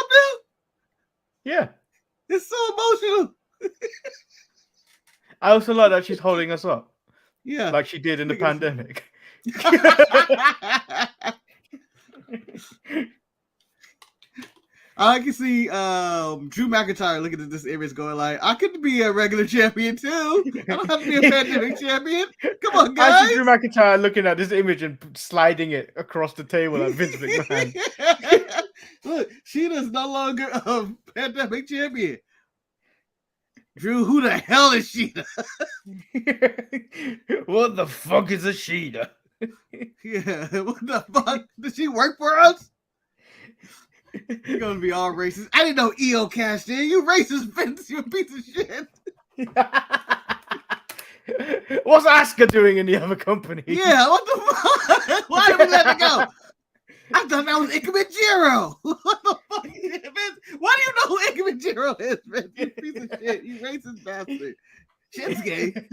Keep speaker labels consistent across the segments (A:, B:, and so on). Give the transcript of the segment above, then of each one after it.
A: thumbnail?
B: Yeah.
A: It's so emotional.
B: I also like that she's holding us up.
A: Yeah.
B: Like she did in the pandemic.
A: I can see Drew McIntyre looking at this image going like, I could be a regular champion too. I don't have to be a pandemic champion. Come on, guys.
B: I see Drew McIntyre looking at this image and sliding it across the table at Vince McMahon.
A: Look, Shida's no longer a pandemic champion. Drew, who the hell is Shida?
B: What the fuck is a Shida?
A: Yeah, what the fuck? Does she work for us? You're gonna be all racist. I didn't know EO cashed in. You racist, Vince. You piece of shit.
B: What's Asuka doing in the other company?
A: Yeah, what the fuck? Why did we let it go? I thought that was Ikebujiro. What the fuck, Vince? Why do you know who Ikebujiro is, Vince? You piece of shit. You racist bastard. Shinsuke.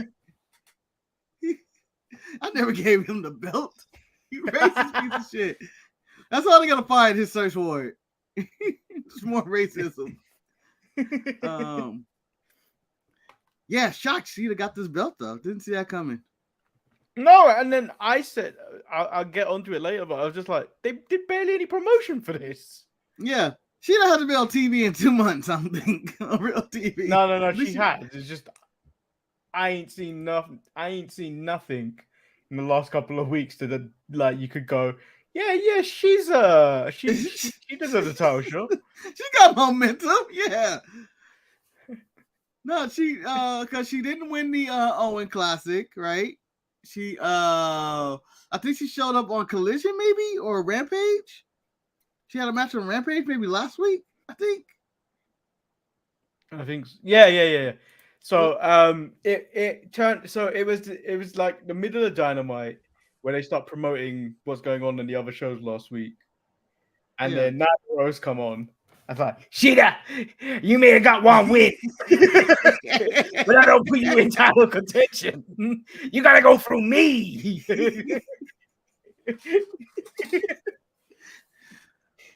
A: I never gave him the belt. You racist piece of shit. That's all they're gonna find his search warrant. Just more racism. Yeah, shocked Shida got this belt though. Didn't see that coming.
B: No, and then I said I'll get onto it later, but I was just like, they did barely any promotion for this.
A: Yeah, Shida had to be on TV in 2 months. I think on real TV.
B: No, she had. It's just I ain't seen nothing. I ain't seen nothing in the last couple of weeks that like you could go, yeah, she deserves a title shot.
A: She got momentum, yeah. No, she because she didn't win the Owen Classic, right? She I think she showed up on Collision maybe or Rampage. She had a match on Rampage maybe last week, I think.
B: Yeah. So it turned, so it was like the middle of Dynamite where they start promoting what's going on in the other shows last week, and then Nyla Rose come on. I thought, Shida, you may have got one win, but I don't put you in title contention. You gotta go through me.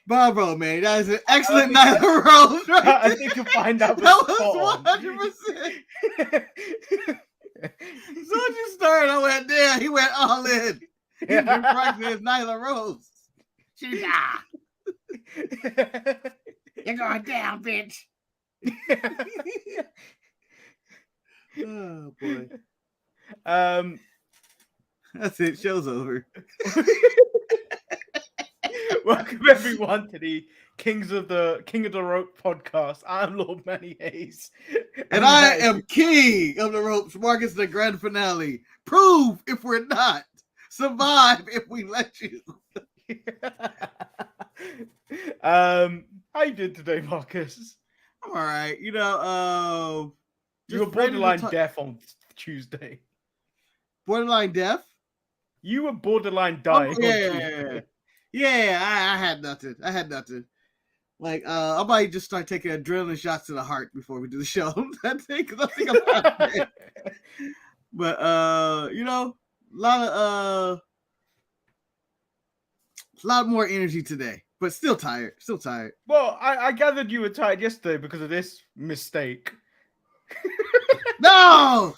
A: Bravo, man. That is an excellent Nyla Rose. Right?
B: I think you'll find out.
A: That was 100%. As soon as you started, I went there. He went all in. He's been practicing his Nyla Rose. Shida. You're going down, bitch. Oh boy. That's it. Show's over.
B: Welcome everyone to the King of the Rope podcast. I'm Lord Manny Hayes,
A: and I am King of the Ropes. Marcus, the grand finale. Prove if we're not. Survive if we let you.
B: How you doing today, Marcus?
A: I'm all right. You know,
B: you were borderline deaf on Tuesday.
A: Borderline deaf?
B: You were borderline dying.
A: Oh, yeah. I had nothing. Like, I might just start taking adrenaline shots to the heart before we do the show. I think about it. But you know, a lot more energy today, but still tired.
B: Well, I gathered you were tired yesterday because of this mistake.
A: No!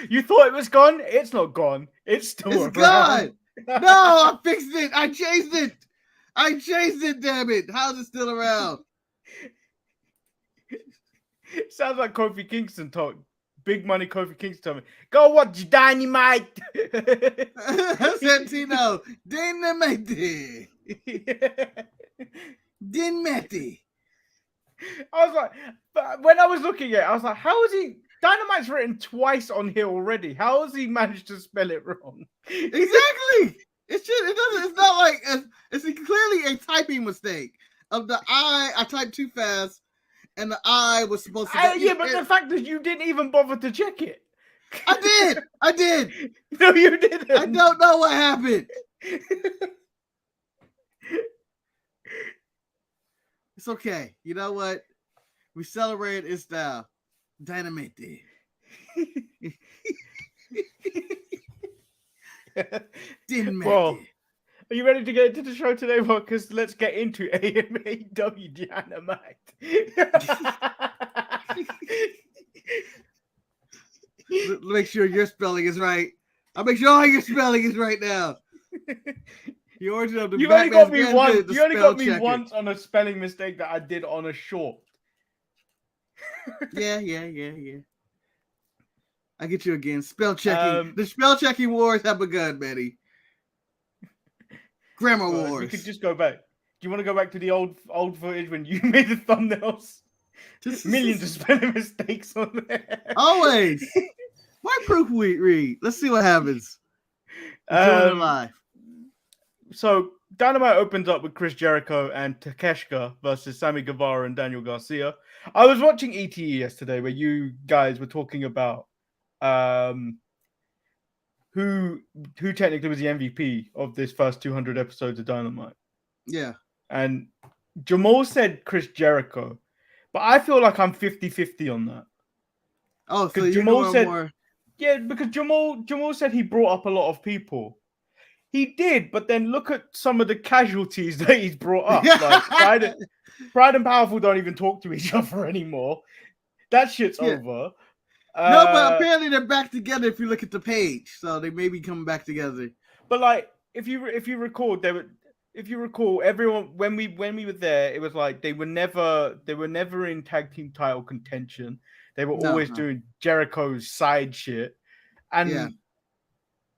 B: You thought it was gone? It's not gone. It's still around.
A: Gone. No, I fixed it. I changed it, damn it. How's it still around?
B: Sounds like Kofi Kingston talk. Big money Kofi Kingston told me, go watch Dynamite.
A: Santino, Dynamite. Dynamite.
B: I was like, but when I was looking at it, I was like, how is he? Dynamite's written twice on here already. How has he managed to spell it wrong?
A: Exactly. It's not like it's clearly a typing mistake of the I typed too fast, and the I was supposed to.
B: Yeah, but the fact that you didn't even bother to check it.
A: I did.
B: No, you didn't.
A: I don't know what happened. It's okay. You know what? We celebrate its style. Dynamite.
B: Well, Are you ready to get into the show today, Marcus? Let's get into AEW Dynamite.
A: Make sure your spelling is right. I'll make sure all your spelling is right now. You only got me once.
B: You only got me once on a spelling mistake that I did on a short.
A: Yeah. I get you again. Spell checking. The spell checking wars have begun, Manny. Grammar wars.
B: We could just go back. Do you want to go back to the old footage when you made the thumbnails? Just millions of spelling mistakes on there.
A: Always. Why proofread? Let's see what happens. Live.
B: So Dynamite opens up with Chris Jericho and Takeshita versus Sammy Guevara and Daniel Garcia. I was watching ETE yesterday where you guys were talking about who technically was the MVP of this first 200 episodes of Dynamite.
A: Yeah.
B: And Jamal said Chris Jericho, but I feel like I'm 50-50 on that.
A: Oh, so Jamal said more.
B: Yeah, because Jamal said he brought up a lot of people. He did, but then look at some of the casualties that he's brought up. Like Pride and Powerful don't even talk to each other anymore. That shit's over.
A: No, but apparently they're back together if you look at the page. So they may be coming back together.
B: But like, if you recall, everyone when we were there, it was like they were never in tag team title contention. They were always doing Jericho's side shit. And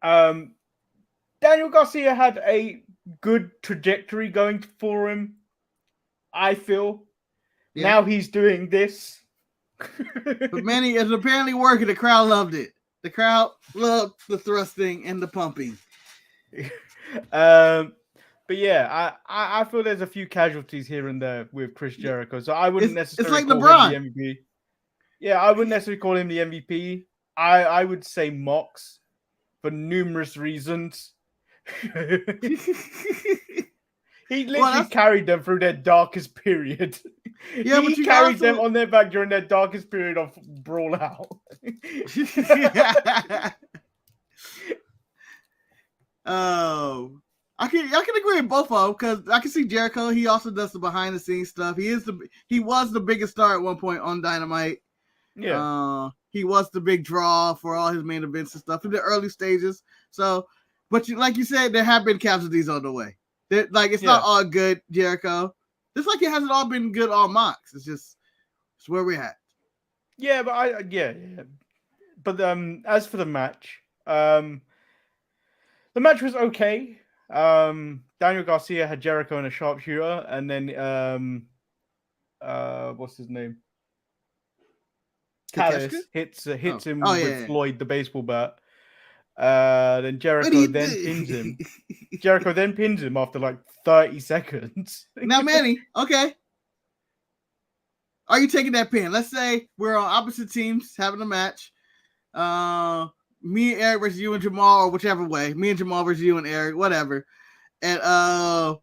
B: Daniel Garcia had a good trajectory going for him, I feel. Yeah. Now he's doing this.
A: But Manny is apparently working. The crowd loved it. The crowd loved the thrusting and the pumping.
B: But yeah, I feel there's a few casualties here and there with Chris Jericho. So I wouldn't necessarily
A: it's like
B: call
A: LeBron.
B: him the MVP. Yeah, I wouldn't necessarily call him the MVP. I would say Mox for numerous reasons. He literally carried them through their darkest period.
A: Yeah,
B: he carried them on their back during their darkest period of Brawl Out.
A: Oh, I can agree with both of them because I can see Jericho. He also does the behind the scenes stuff. He was the biggest star at one point on Dynamite.
B: Yeah.
A: He was the big draw for all his main events and stuff in the early stages. So, but like you said, there have been casualties on the way. It's not all good, Jericho. Just like it hasn't all been good all Mox. It's where we're at.
B: Yeah, but But as for the match, the match was okay. Daniel Garcia had Jericho in a sharpshooter, and then what's his name? Callis hits him with Floyd the baseball bat. Then Jericho pins him. Jericho then pins him after like 30 seconds.
A: Now, Manny, okay. Are you taking that pin? Let's say we're on opposite teams having a match. Me and Eric versus you and Jamal, or whichever way. Me and Jamal versus you and Eric, whatever. And I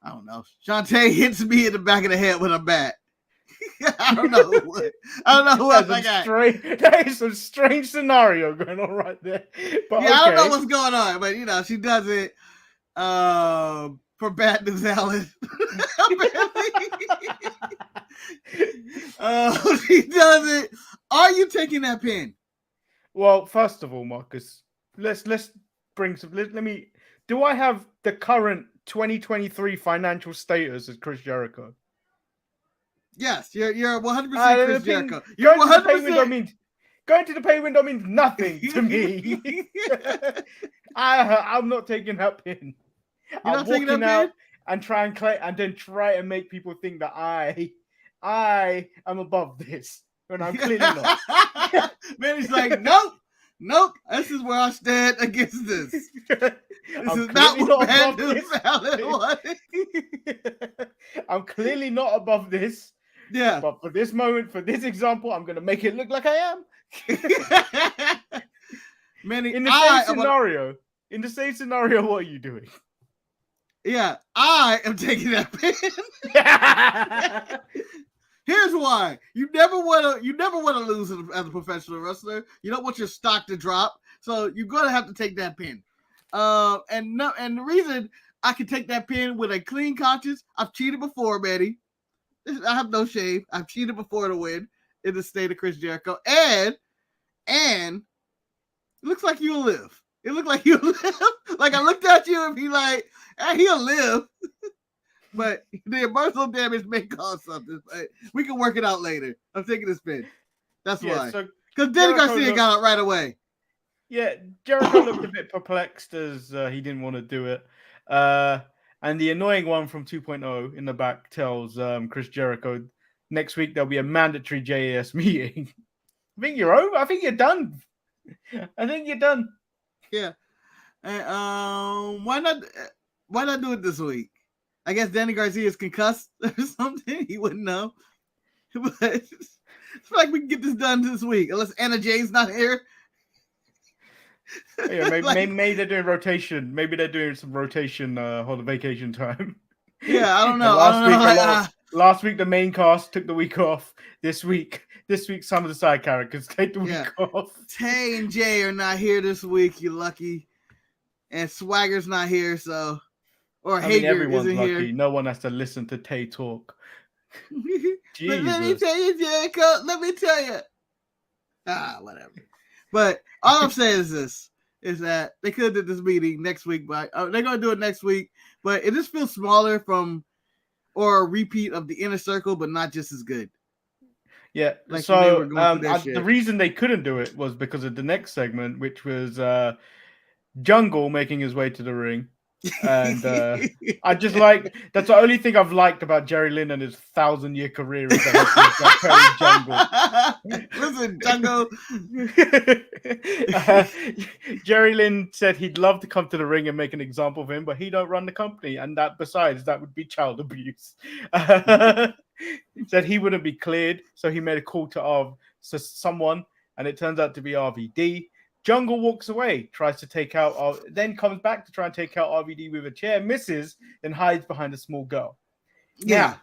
A: don't know. Shantae hits me in the back of the head with a bat. I don't know what I got.
B: That is some strange scenario going on right there. But
A: yeah, okay. I don't know what's going on, but she does it for Bad News Allen. She does it. Are you taking that pin?
B: Well, first of all, Marcus, let's bring some. Let me. Do I have the current 2023 financial status as Chris Jericho?
A: Yes, you're 100% Chris Jericho.
B: You're 100%. Going to the pay window means nothing to me. I'm not taking that pin. I'm walking out and try and make people think that I am above this when I'm clearly not.
A: Man, he's like, nope. This is where I stand against this. This is not what Bad News Allen wanted.
B: I'm clearly not above this.
A: Yeah.
B: But for this moment, for this example, I'm going to make it look like I am.
A: Manny,
B: in the same scenario, what are you doing?
A: Yeah, I am taking that pin. Here's why: you never want to lose as a professional wrestler. You don't want your stock to drop, so you're gonna have to take that pin. And the reason I can take that pin with a clean conscience, I've cheated before, Manny. I have no shame. I've cheated before to win in the state of Chris Jericho. And it looks like you'll live. It looked like you'll live. Like I looked at you and be like, he'll live. But the emotional damage may cause something. But we can work it out later. I'm taking this pin. That's why. Because Danny Garcia got it right away.
B: Yeah, Jericho looked a bit perplexed as he didn't want to do it. And the annoying one from 2.0 in the back tells Chris Jericho, next week there'll be a mandatory JAS meeting. I think you're over. I think you're done.
A: Yeah. And, why not do it this week? I guess Danny Garcia is concussed or something. He wouldn't know. But I feel like we can get this done this week, unless Anna Jay's not here.
B: Yeah, maybe they're doing rotation. Maybe they're doing some rotation on vacation time.
A: Yeah, I don't know.
B: Last week the main cast took the week off. This week some of the side characters take the week off.
A: Tay and Jay are not here this week. You're lucky, and Swagger's not here. So, Hager
B: everyone's
A: isn't
B: lucky.
A: here.
B: No one has to listen to Tay talk.
A: Let me tell you, Jericho. Let me tell you. Whatever. But all I'm saying is this: is that they could have did this meeting next week, but they're gonna do it next week. But it just feels smaller or a repeat of the Inner Circle, but not just as good.
B: Yeah.
A: Like
B: so the reason they couldn't do it was because of the next segment, which was Jungle making his way to the ring. And I just that's the only thing I've liked about Jerry Lynn and his 1,000-year career is that
A: Listen, Jungle.
B: Jerry Lynn said he'd love to come to the ring and make an example of him, but he don't run the company, and that would be child abuse. Said he wouldn't be cleared, so he made a call to someone, and it turns out to be RVD. Jungle walks away, tries to take out, then comes back to try and take out RVD with a chair, misses, then hides behind a small girl.
A: Yeah.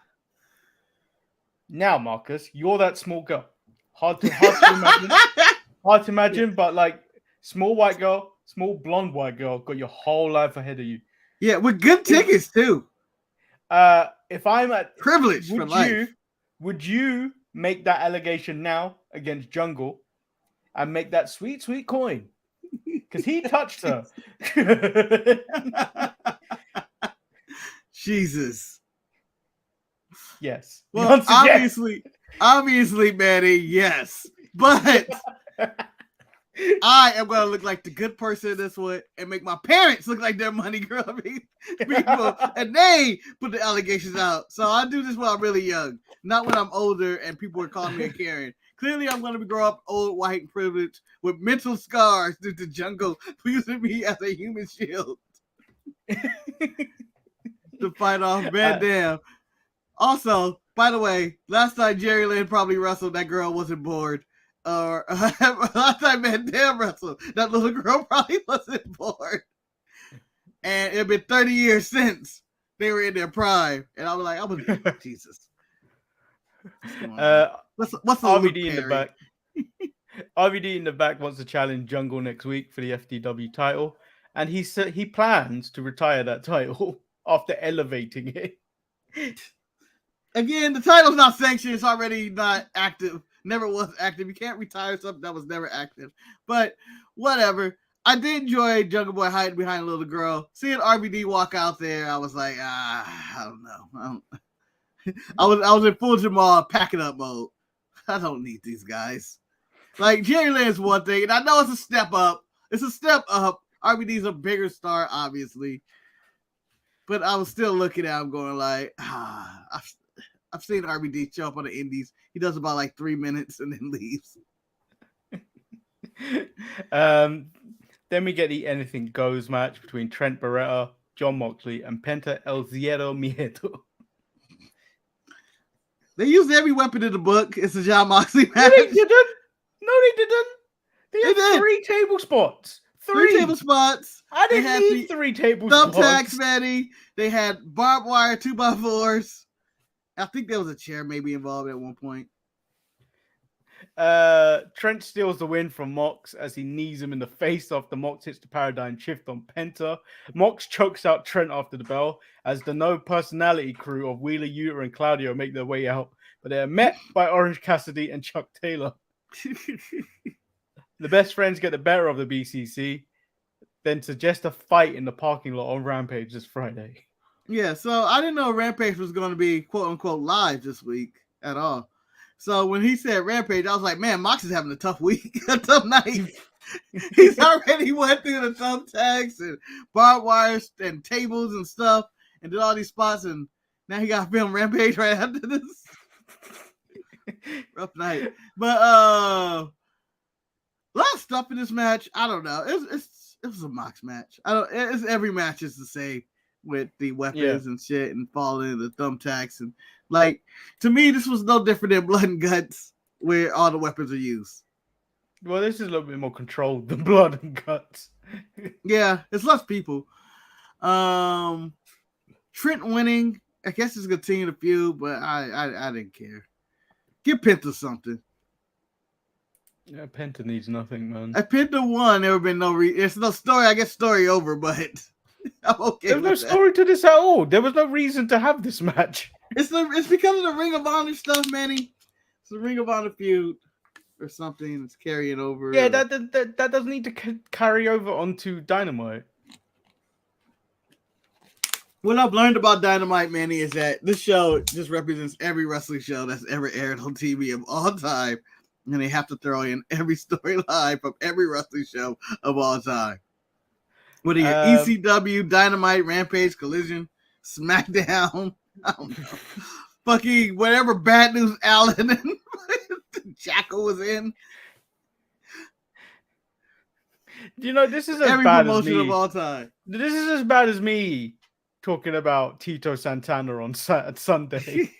B: Now, Marcus, you're that small girl. Hard to imagine, but like small white girl, small blonde white girl, got your whole life ahead of you.
A: Yeah, with good tickets too.
B: If I'm at
A: privilege for life,
B: would you make that allegation now against Jungle? And make that sweet, sweet coin. Because he touched her.
A: Jesus.
B: Yes.
A: Well, obviously, Manny, yes. But I am going to look like the good person in this one and make my parents look like they're money grubbing people. And they put the allegations out. So I do this when I'm really young, not when I'm older and people are calling me a Karen. Clearly, I'm going to grow up old, white, and privileged with mental scars due to Jungle using me as a human shield to fight off Van Dam. Also, by the way, last time Jerry Lynn probably wrestled, that girl wasn't bored. Or last time Van Dam wrestled, that little girl probably wasn't bored. And it had been 30 years since they were in their prime. And I was like, Jesus. What's
B: RVD in the back? RVD in the back wants to challenge Jungle next week for the FTW title, and he said he plans to retire that title after elevating it.
A: Again, the title's not sanctioned; it's already not active. Never was active. You can't retire something that was never active. But whatever. I did enjoy Jungle Boy hiding behind a little girl. Seeing RVD walk out there, I was like, I don't know. I was in full Jamal packing up mode. I don't need these guys. Like Jerry Lynn's one thing, and I know it's a step up. It's a step up. RVD's a bigger star, obviously. But I was still looking at him going like, I've seen RVD show up on the indies. He does about like 3 minutes and then leaves.
B: Then we get the Anything Goes match between Trent Barretta, Jon Moxley, and Penta El Zero Miedo.
A: They used every weapon in the book. It's a Jon Moxley match.
B: No, they didn't. They had 3 table spots. 3
A: table spots.
B: I didn't need 3 table spots.
A: Thumbtacks, Manny. They had barbed wire 2x4s. I think there was a chair maybe involved at one point.
B: Trent steals the win from Mox as he knees him in the face after Mox hits the paradigm shift on Penta. Mox chokes out Trent after the bell as the no personality crew of Wheeler Yuta and Claudio make their way out, but they are met by Orange Cassidy and Chuck Taylor. The best friends get the better of the BCC, then suggest a fight in the parking lot on Rampage this Friday.
A: Yeah, so I didn't know Rampage was going to be quote unquote live this week at all. So when he said Rampage, I was like, man, Mox is having a tough week, a tough night. He's already went through the thumbtacks and barbed wires and tables and stuff and did all these spots, and now he got to film Rampage right after this. Rough night. But a lot of stuff in this match. I don't know. It was a Mox match. It's every match is the same with the weapons and shit and falling the thumbtacks, and like, to me this was no different than Blood and Guts where all the weapons are used.
B: Well, this is a little bit more controlled than Blood and Guts.
A: Yeah, it's less people. Trent winning, I guess it's continue the feud, but I didn't care. Give Penta something.
B: Yeah, Penta needs nothing, man.
A: If Penta won, there would have been no it's no story. I guess story over, but I'm okay.
B: There's no story to this at all. There was no reason to have this match.
A: It's because of the Ring of Honor stuff, Manny. It's the Ring of Honor feud or something that's carrying over.
B: Yeah, that doesn't need to carry over onto Dynamite.
A: What I've learned about Dynamite, Manny, is that this show just represents every wrestling show that's ever aired on TV of all time. And they have to throw in every storyline from every wrestling show of all time. What are you, ECW, Dynamite, Rampage, Collision, SmackDown, I don't know. Fucking whatever Bad News Allen and Jackal was in.
B: You know, this is as
A: every
B: bad
A: promotion
B: as me.
A: of all time.
B: This is as bad as me talking about Tito Santana on Sunday.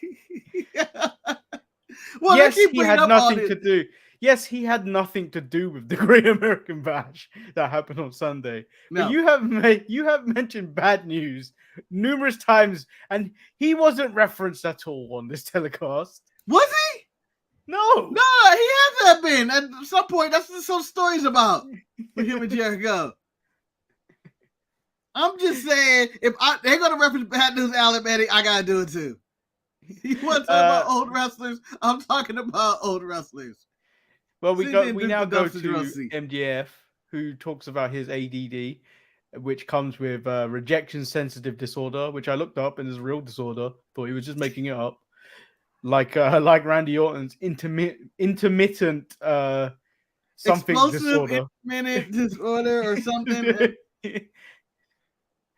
A: Well,
B: yes, he had nothing to do. Yes, he had nothing to do with the Great American Bash that happened on Sunday. No. But you have mentioned Bad News numerous times, and he wasn't referenced at all on this telecast.
A: Was he?
B: No,
A: he hasn't been. At some point, that's what some stories about with him and Jericho. I'm just saying, if they're gonna reference Bad News Allen, Manny, I gotta do it too. You want to talk about old wrestlers? I'm talking about old wrestlers.
B: Well, we now go to MJF, who talks about his ADD, which comes with rejection sensitive disorder, which I looked up and is a real disorder. Thought he was just making it up, like Randy Orton's intermittent something
A: explosive
B: disorder,
A: intermittent disorder or something.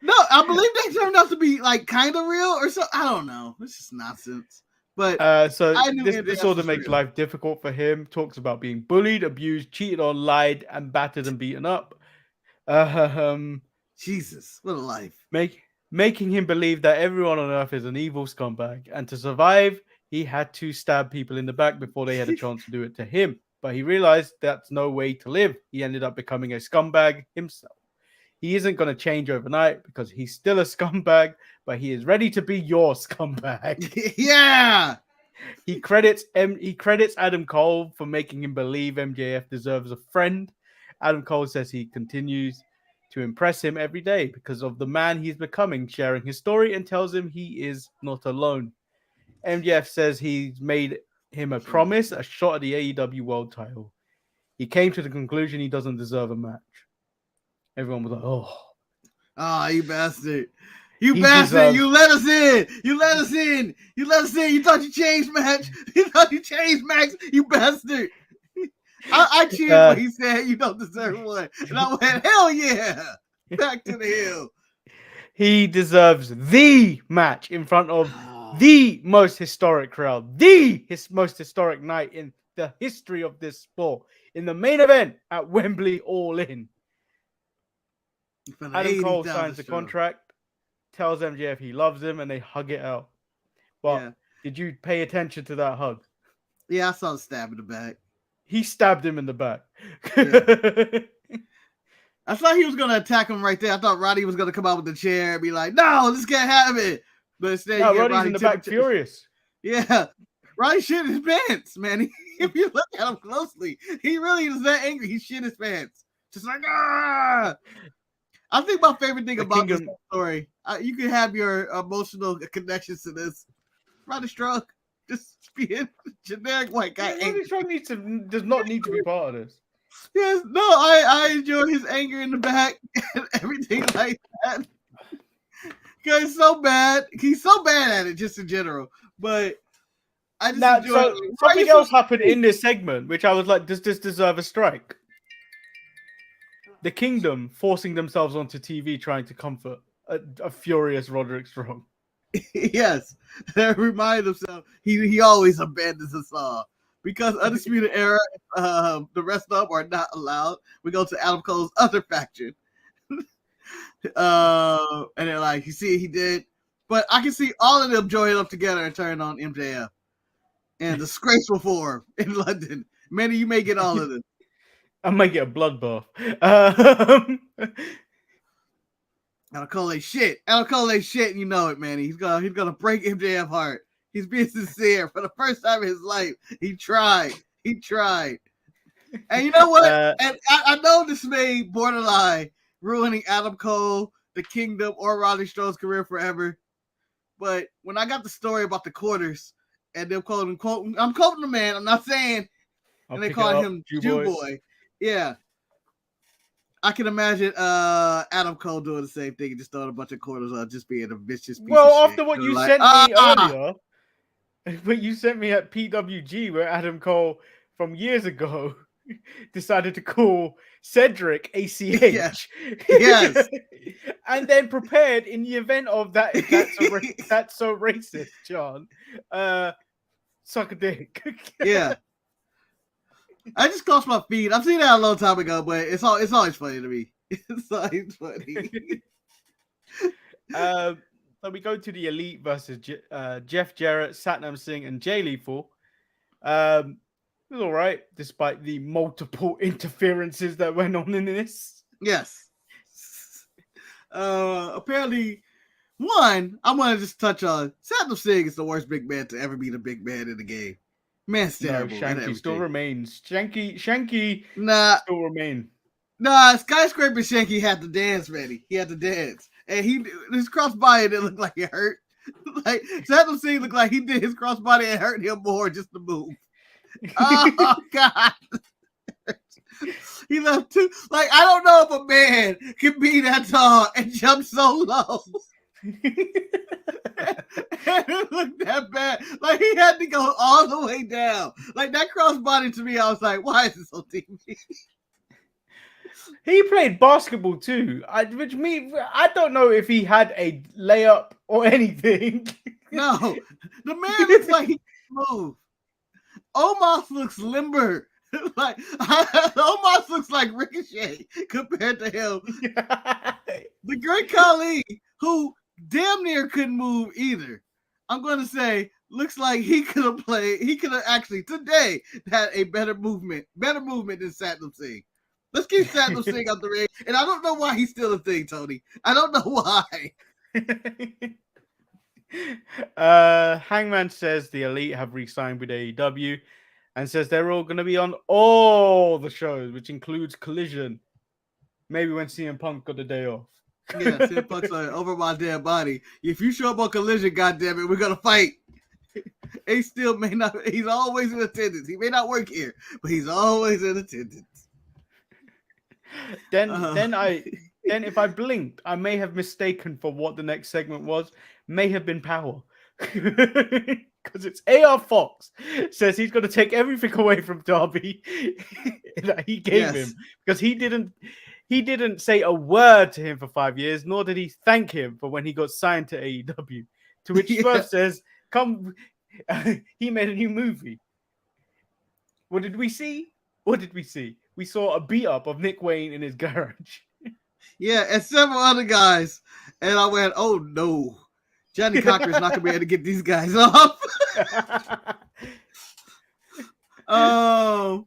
A: No, I believe they turned out to be like kind of real or so. I don't know. This is nonsense. But
B: so this disorder makes life difficult for him. Talks about being bullied, abused, cheated on, lied, and battered and beaten up.
A: Jesus, what a life!
B: Making him believe that everyone on Earth is an evil scumbag, and to survive, he had to stab people in the back before they had a chance to do it to him. But he realized that's no way to live. He ended up becoming a scumbag himself. He isn't going to change overnight because he's still a scumbag, but he is ready to be your scumbag.
A: Yeah.
B: He credits Adam Cole for making him believe MJF deserves a friend. Adam Cole says he continues to impress him every day because of the man he's becoming, sharing his story, and tells him he is not alone. MJF says he's made him a promise, a shot at the AEW World title. He came to the conclusion he doesn't deserve a match. Everyone was like, oh,
A: you bastard. You bastard. You let us in. You let us in. You let us in. You thought you changed, Max. You thought you changed, Max. You bastard. I cheered when he said you don't deserve one. And I went, hell yeah. Back to the hill.
B: He deserves the match in front of the most historic crowd, the most historic night in the history of this sport, in the main event at Wembley All In. Adam Cole signs the contract, tells MJF he loves him, and they hug it out. Well, Did you pay attention to that hug?
A: Yeah, I saw the stab in the back.
B: He stabbed him in the back.
A: Yeah. I thought he was going to attack him right there. I thought Roddy was going to come out with the chair and be like, no, this can't happen. But instead,
B: Roddy's in the back furious.
A: Yeah. Roddy shit his pants, man. If you look at him closely, he really is that angry. He shit his pants. Just like, ah! I think my favorite thing about this story, you can have your emotional connections to this. Roddy Strong just being generic white guy.
B: Roddy Strong does not need to be part of this.
A: Yes, no, I enjoy his anger in the back and everything like that. Because he's so bad. He's so bad at it, just in general. But I just enjoy it.
B: Something else happened in this segment, which I was like, does this deserve a strike? The Kingdom forcing themselves onto TV trying to comfort a furious Roderick Strong.
A: Yes, they remind themselves he always abandons us all. Because Undisputed Era, the rest of them are not allowed. We go to Adam Cole's other faction. And they're like, you see, he did. But I can see all of them joining up together and turning on MJF. And disgraceful form in London. Manny, you may get all of this.
B: I might get a bloodbath.
A: Adam Cole ain't shit. Adam Cole ain't shit, and you know it, Manny. He's gonna break MJF heart. He's being sincere. For the first time in his life, he tried. He tried. And you know what? And I know this may borderline ruining Adam Cole, the Kingdom, or Roddy Strong's career forever. But when I got the story about the quarters, and they're quoting, I'm quoting the man, I'm not saying, and they call him Jew Boy. Yeah. I can imagine Adam Cole doing the same thing and just throwing a bunch of quarters on, just being a vicious piece of
B: after
A: shit.
B: what you sent me earlier, what you sent me at PWG, where Adam Cole from years ago decided to call Cedric ACH.
A: Yes. Yes.
B: And then prepared in the event of that's so racist, John. Suck a dick.
A: Yeah. I just crossed my feed. I've seen that a long time ago, but it's always funny to me. It's always funny.
B: So we go to the Elite versus Jeff Jarrett, Satnam Singh, and Jay Lethal. It was all right, despite the multiple interferences that went on in this.
A: Yes. Apparently, one, I want to just touch on Satnam Singh is the worst big man to ever be the big man in the game. Man's terrible.
B: Shanky still remains. Shanky still remain.
A: Nah, Skyscraper Shanky had the dance ready. He had to dance. And his crossbody didn't look like it hurt. Like Satnam Singh looked like he did his crossbody and hurt him more just to move. Oh God. He left two. Like, I don't know if a man can be that tall and jump so low. And it looked that bad. Like, he had to go all the way down. Like, that crossbody to me, I was like, why is this on TV?
B: He played basketball too. Which means I don't know if he had a layup or anything.
A: No. The man looks like he can move. Omos looks limber. Like Omos looks like Ricochet compared to him. The Great Khali, who damn near couldn't move either. I'm going to say, looks like he could have played. He could have actually today had a better movement than Satnam Singh. Let's keep Satnam Singh up the ring. And I don't know why he's still a thing, Tony. I don't know why.
B: Hangman says the Elite have re-signed with AEW and says they're all going to be on all the shows, which includes Collision. Maybe when CM Punk got the day off.
A: Yeah, CM Punk's like, over my dead body. If you show up on Collision, goddammit, we're going to fight. He still may not, he's always in attendance. He may not work here, but he's always in attendance.
B: Then if I blinked, I may have mistaken for what the next segment was. May have been Power. Because it's AR Fox says he's going to take everything away from Darby that he gave him, because he didn't say a word to him for 5 years, nor did he thank him for when he got signed to AEW. To which Swerve says, "Come, he made a new movie." What did we see? We saw a beat up of Nick Wayne in his garage.
A: Yeah, and several other guys, and I went, "Oh no." Johnny Cocker's not going to be able to get these guys off. I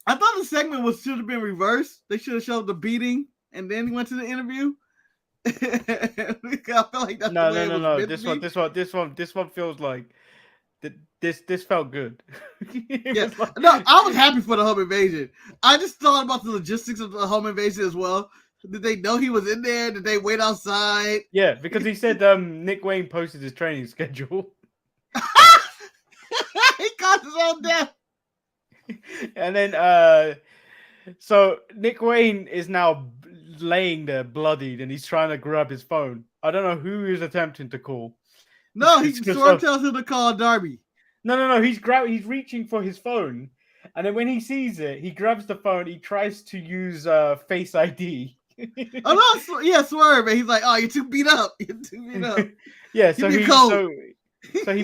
A: thought the segment should have been reversed. They should have showed the beating and then he went to the interview. I feel like that's
B: no. This one feels like this felt good.
A: Yeah, no, I was happy for the home invasion. I just thought about the logistics of the home invasion as well. Did they know he was in there? Did they wait outside?
B: Yeah, because he said Nick Wayne posted his training schedule.
A: He caused his own death.
B: And then so Nick Wayne is now laying there bloodied and he's trying to grab his phone. I don't know who he's attempting to call.
A: No, Swerve tells him to call Darby.
B: No. He's reaching for his phone, and then when he sees it, he grabs the phone. He tries to use Face ID.
A: Oh no, yeah, Swerve, and he's like, "Oh, you're too beat up. You're too beat up."
B: Yeah, so he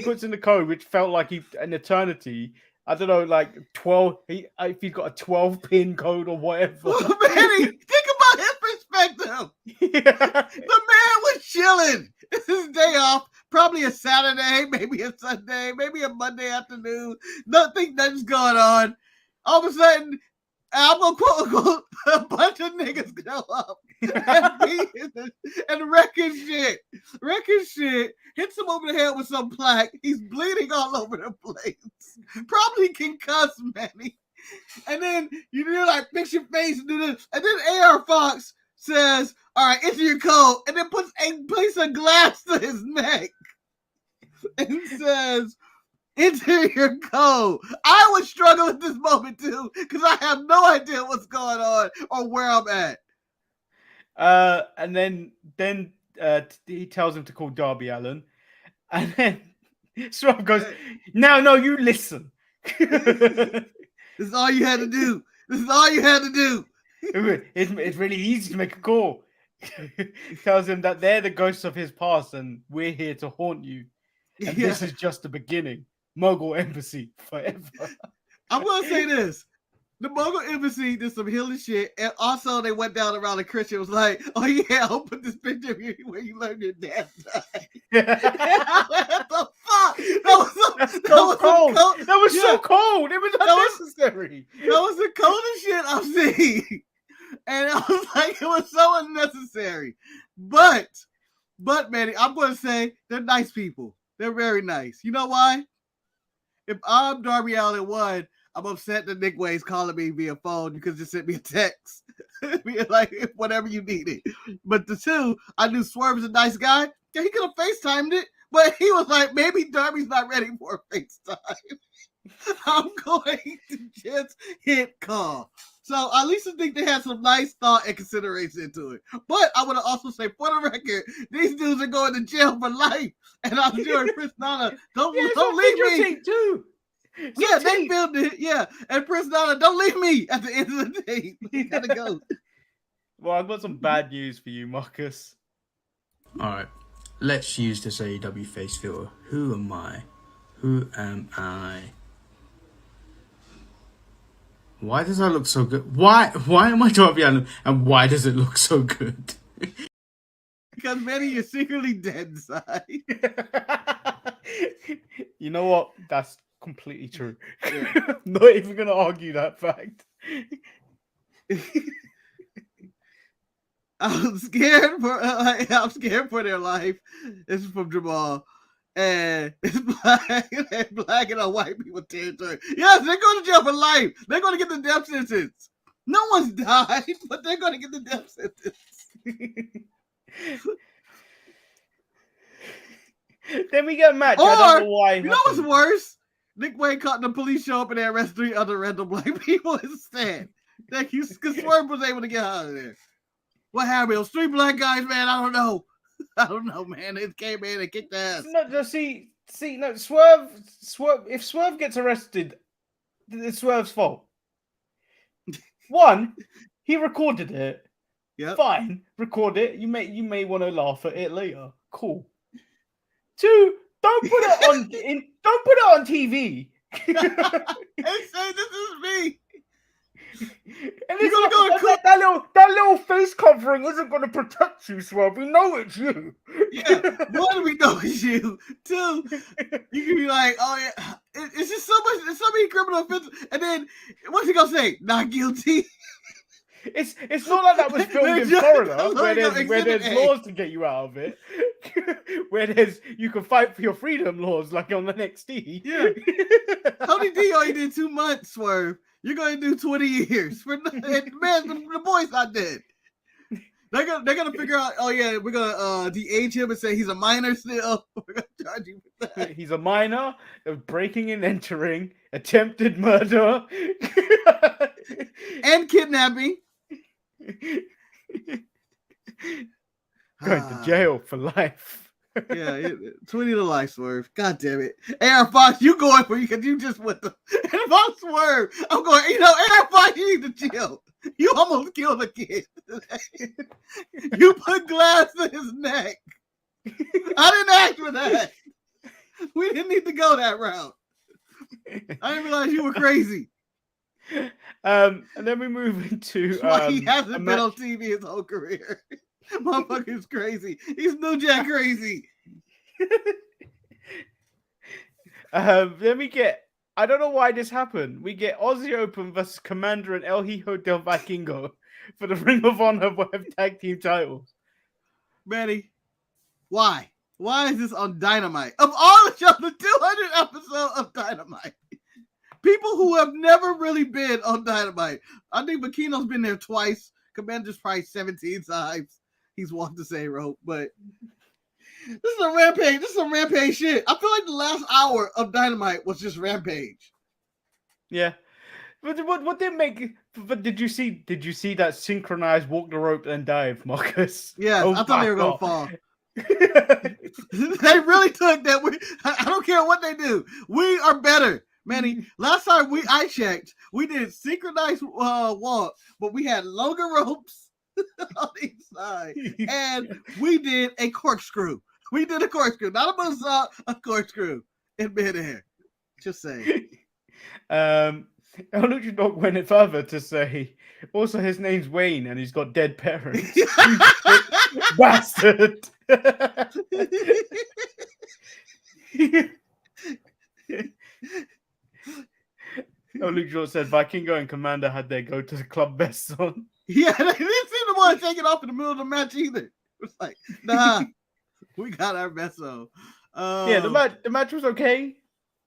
B: puts in the code, which felt like an eternity. I don't know, like 12. If he's got a 12-pin code or whatever.
A: Manny, think about his perspective.
B: Yeah.
A: The man was chilling. It's his day off. Probably a Saturday, maybe a Sunday, maybe a Monday afternoon. Nothing's going on. All of a sudden, I'm gonna quote unquote a bunch of niggas go up and wreck his shit. Hits him over the head with some plaque. He's bleeding all over the place. Probably concussed, Manny. And then you like fix your face and do this. And then AR Fox says, "All right, enter your code," and then places a glass to his neck and says, "Enter your code." I would struggle at this moment too because I have no idea what's going on or where I'm at.
B: And then he tells him to call Darby Allin, and then Swerve goes, "No, you listen."
A: This is all you had to do.
B: It's really easy to make a call. He tells him that they're the ghosts of his past and we're here to haunt you. And this is just the beginning. Mogul Embassy forever.
A: I'm going to say this. The Mogul Embassy did some healing shit. And also they went down around the Christian was like, "Oh yeah, I'll put this picture of you where you learned your dad died." What the fuck? That was cold.
B: That was so cold. It was unnecessary.
A: That was the coldest shit I've seen. And I was like, it was so unnecessary. But Manny, I'm going to say they're nice people. They're very nice. You know why? If I'm Darby Allin 1, I'm upset that Nick Wayne's calling me via phone. You could just send me a text. Like, whatever you needed. But the 2, I knew Swerve is a nice guy. Yeah, he could have FaceTimed it. But he was like, maybe Darby's not ready for a FaceTime. I'm going to just hit call. So at least I think they had some nice thought and consideration into it. But I want to also say, for the record, these dudes are going to jail for life. And I'm sure Prince Nana, don't leave me.
B: Too.
A: Yeah, they filmed it. Yeah. And Prince Nana, don't leave me at the end of the day. We gotta go.
B: Well, I've got some bad news for you, Marcus.
C: All right. Let's use this AEW face filter. Who am I? Who am I? Why does that look so good? Why am I Darby Allin? And why does it look so good?
A: Because Manny, you're secretly dead inside.
B: You know what? That's completely true. I'm not even going to argue that fact.
A: I'm scared for their life. This is from Jamal. And it's black and white people territory. Yes, they're going to jail for life. They're going to get the death sentence. No one's died, but they're going to get the death sentence.
B: Then we get a match.
A: Or,
B: I don't know why.
A: You know what's worse? Nick Wayne caught the police show up and they arrest 3 other random black people instead. Thank you, because Swerve was able to get out of there. What happened? It was 3 black guys, man. I don't know, man. They came in and kicked ass.
B: No, see, no, Swerve. If Swerve gets arrested, it's Swerve's fault. 1, he recorded it.
A: Yeah.
B: Fine, record it. You may want to laugh at it later. Cool. 2, don't put it on. Don't put it on TV.
A: And say this is me.
B: And it's gonna go that little face covering isn't going to protect you, Swerve. We know it's you.
A: Yeah, 1, we know it's you. 2, you can be like, oh yeah, it's just so many criminal offenses. And then what's he gonna say? Not guilty.
B: It's not like that was filmed in Florida where there's
A: A.
B: laws to get you out of it. Where you can fight for your freedom laws like on the NXT.
A: Yeah. Tony D only did 2 months, Swerve. You're gonna do 20 years. Man, the boy's not dead. They're gonna figure out, oh yeah, we're gonna de-age him and say he's a minor still. We're gonna charge you for that.
B: He's a minor of breaking and entering, attempted murder,
A: and kidnapping.
B: Going to jail for life.
A: Yeah, 20 to life, Swerve. God damn it. Aaron Fox, you going for you because you just went the. And if I'm Swerve, I'm going, Aaron Fox, you need to chill. You almost killed a kid. You put glass in his neck. I didn't ask for that. We didn't need to go that route. I didn't realize you were crazy.
B: And then we move into
A: he hasn't been on TV his whole career. Motherfucker's crazy. He's New Jack crazy.
B: Then we get, I don't know why this happened. We get Aussie Open versus Commander and El Hijo del Vikingo for the Ring of Honor Web Tag Team titles.
A: Manny, why? Why is this on Dynamite? Of all the shows, the 200 episode of Dynamite. People who have never really been on Dynamite. I think Makino's been there twice. Commander's probably 17 times. He's walked the same rope, but this is a rampage. This is some rampage shit. I feel like the last hour of Dynamite was just rampage.
B: Yeah. But what did make? But did you see that synchronized walk the rope and dive, Marcus?
A: Yeah, I thought they were gonna fall. They really took that. I don't care what they do. We are better, Manny. Last time I checked, we did synchronized walk, but we had longer ropes on each side, and we did a corkscrew. We did a corkscrew, not a moonsault, a corkscrew in midair. Just saying.
B: Lucha Dog went it further to say, also his name's Wayne and he's got dead parents. Bastard. Lucha Dog said Vikingo and Commander had their go to the club best on. Yeah,
A: they didn't see the one taking off in the middle of the match either. It was like, nah, we got our best on.
B: Yeah, the match was okay.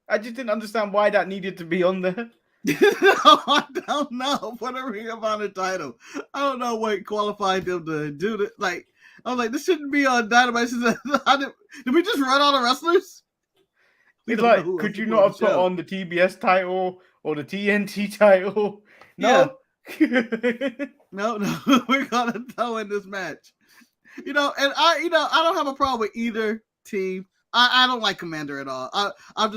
B: I just didn't understand why that needed to be on there.
A: No, I don't know for the Ring of Honor title. I don't know what qualified them to do that. Like, I was like, this shouldn't be on Dynamite. Did we just run all the wrestlers?
B: It's like, could you not have put on the TBS title or the TNT title? No.
A: Yeah. No, we're gonna throw in this match. And I don't have a problem with either team. I don't like Commander at all. I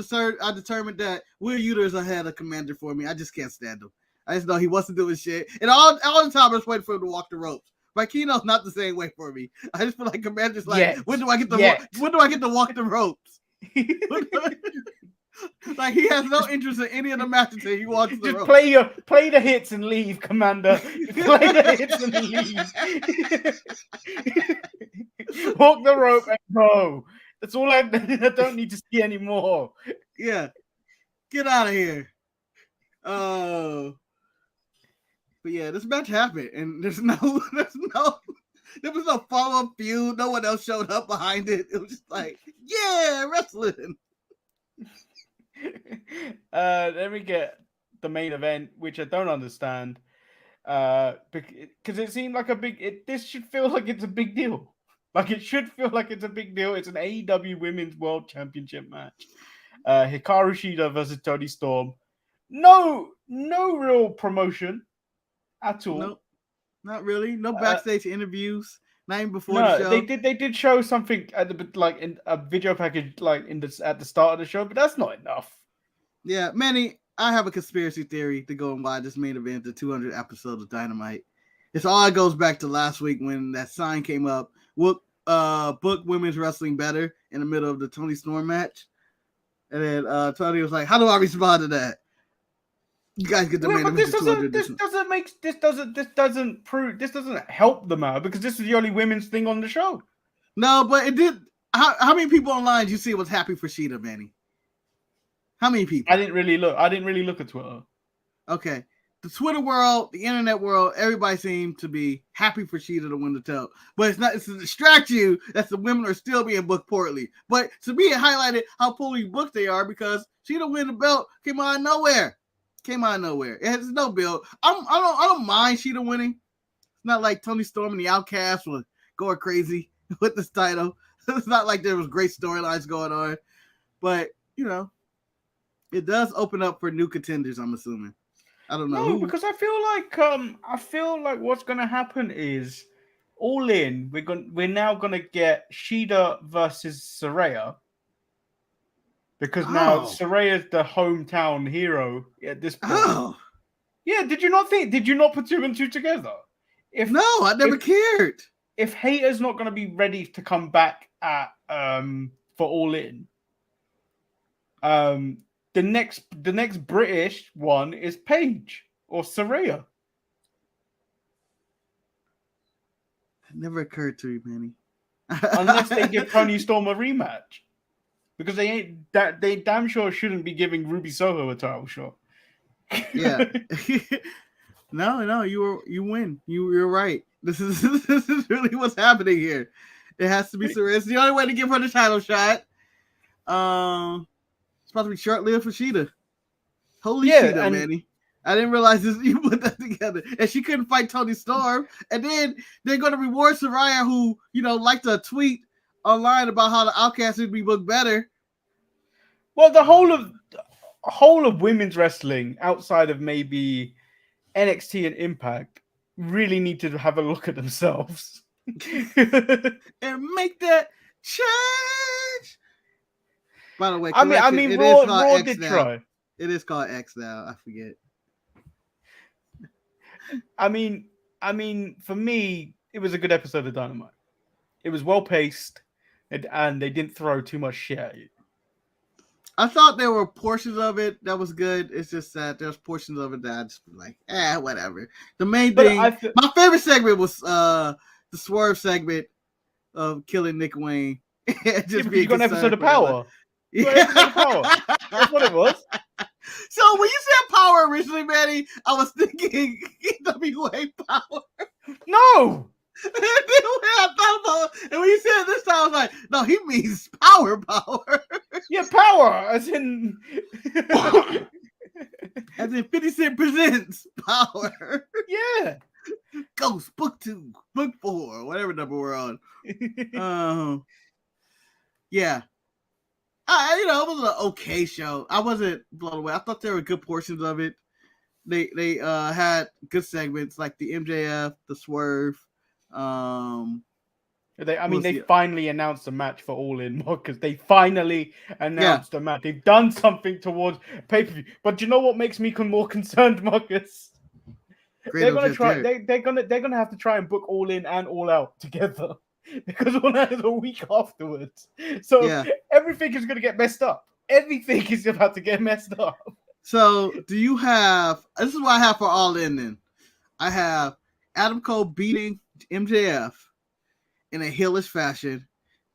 A: determined that Will Uter's ahead of Commander for me. I just can't stand him. I just know he wasn't doing shit. And all the time I was waiting for him to walk the ropes. Vikino's not the same way for me. I just feel like Commander's like, when do I get to walk the ropes? Like he has no interest in any of the matches that he walks the ropes.
B: Play the hits and leave, Commander. Play the hits and leave. Walk the rope and go. That's all I don't need to see anymore.
A: Yeah. Get out of here. Oh. But yeah, this match happened and there was no follow-up feud. No one else showed up behind it. It was just like, yeah, wrestling.
B: Then we get the main event, which I don't understand. Because it seemed like this should feel like it's a big deal. Like it should feel like it's a big deal. It's an AEW Women's World Championship match. Hikaru Shida versus Toni Storm. No real promotion at all.
A: Nope, not really. No backstage interviews. Not even before the show.
B: They did show something at in a video package at the start of the show, but that's not enough.
A: Yeah, Manny, I have a conspiracy theory to go and why this main event, the 200 episode of Dynamite. It's all goes back to last week when that sign came up. Book women's wrestling better in the middle of the Toni Storm match. And then Tony was like, how do I respond to that? You guys get the main event.
B: This doesn't help the matter because this is the only women's thing on the show.
A: No, but it did. How many people online did you see was happy for Shida, Manny? How many people?
B: I didn't really look at Twitter.
A: Okay. the Twitter world, the internet world, everybody seemed to be happy for Shida to win the title. But it's not, it's to distract you that the women are still being booked poorly. But to me, it highlighted how poorly booked they are because Shida winning the belt came out of nowhere. It has no build. I don't mind Shida winning. It's not like Tony Storm and the Outcast were going crazy with this title. It's not like there was great storylines going on. But, you know, it does open up for new contenders, I'm assuming. I don't know.
B: No, because I feel like what's gonna happen is All In. We're now gonna get Shida versus Saraya. Because now Saraya's the hometown hero at this point.
A: Oh.
B: Yeah, did you not put two and two together?
A: I never cared.
B: If Hater's not gonna be ready to come back at for All In, the next British one is Paige or Saraya.
A: It never occurred to me, Manny.
B: Unless they give Tony Storm a rematch. Because they damn sure shouldn't be giving Ruby Soho a title shot.
A: Yeah. No, you win. You're right. This is really what's happening here. It has to be Saraya. It's the only way to give her the title shot. It's supposed to be short-lived for Shida. Holy Shida, Manny. I didn't realize you put that together. And she couldn't fight Tony Storm. And then they're going to reward Saraya, who, liked to tweet online about how the Outcast would be booked better.
B: Well, the whole of women's wrestling, outside of maybe NXT and Impact, really need to have a look at themselves.
A: And make that change. By the way,
B: I mean, Raw did try.
A: It is called X now. I forget.
B: I mean, for me, it was a good episode of Dynamite. It was well paced, and they didn't throw too much shit at you.
A: I thought there were portions of it that was good. It's just that there's portions of it that I just like, whatever. The main thing, my favorite segment was the Swerve segment of killing Nick Wayne.
B: Just being an episode of Power. Yeah. That's what it was.
A: So when you said Power originally, Manny, I was thinking EWA Power.
B: No.
A: I thought about it. And when you said it this time, I was like, no, he means Power.
B: Yeah, Power, as in
A: 50 Cent presents Power.
B: Yeah.
A: Ghost Book 2, Book 4, whatever number we're on. Yeah. It was an okay show. I wasn't blown away. I thought there were good portions of it. They had good segments like the MJF, the Swerve.
B: They finally announced a match for All In, because they finally announced a match. They've done something towards pay-per-view. But you know what makes me more concerned, Marcus? They're gonna try. They're gonna have to try and book All In and All Out together, because All Out is a week afterwards. So everything is gonna get messed up. Everything is about to get messed up. So
A: do you have? This is what I have for All In. Then I have Adam Cole beating MJF in a heelish fashion,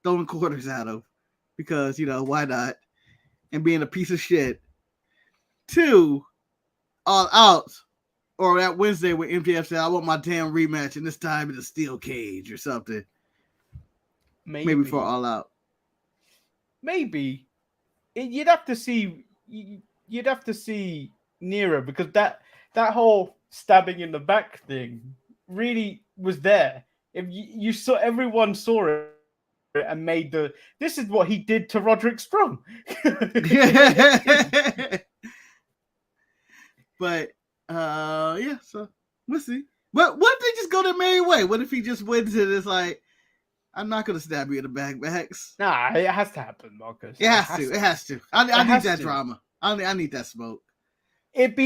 A: throwing quarters at him because why not? And being a piece of shit. 2, All Out. Or that Wednesday when MJF said, I want my damn rematch, and this time in a steel cage or something. Maybe for All Out.
B: Maybe. You'd have to see nearer, because that whole stabbing in the back thing really was there. If you saw, everyone saw it and made this is what he did to Roderick Strong.
A: But so we'll see. But what if they just go their merry way? What if he just wins it? It's like, I'm not gonna stab you in the back, Max.
B: Nah, it has to happen, Marcus.
A: It has to. I need that drama. I need that smoke.
B: It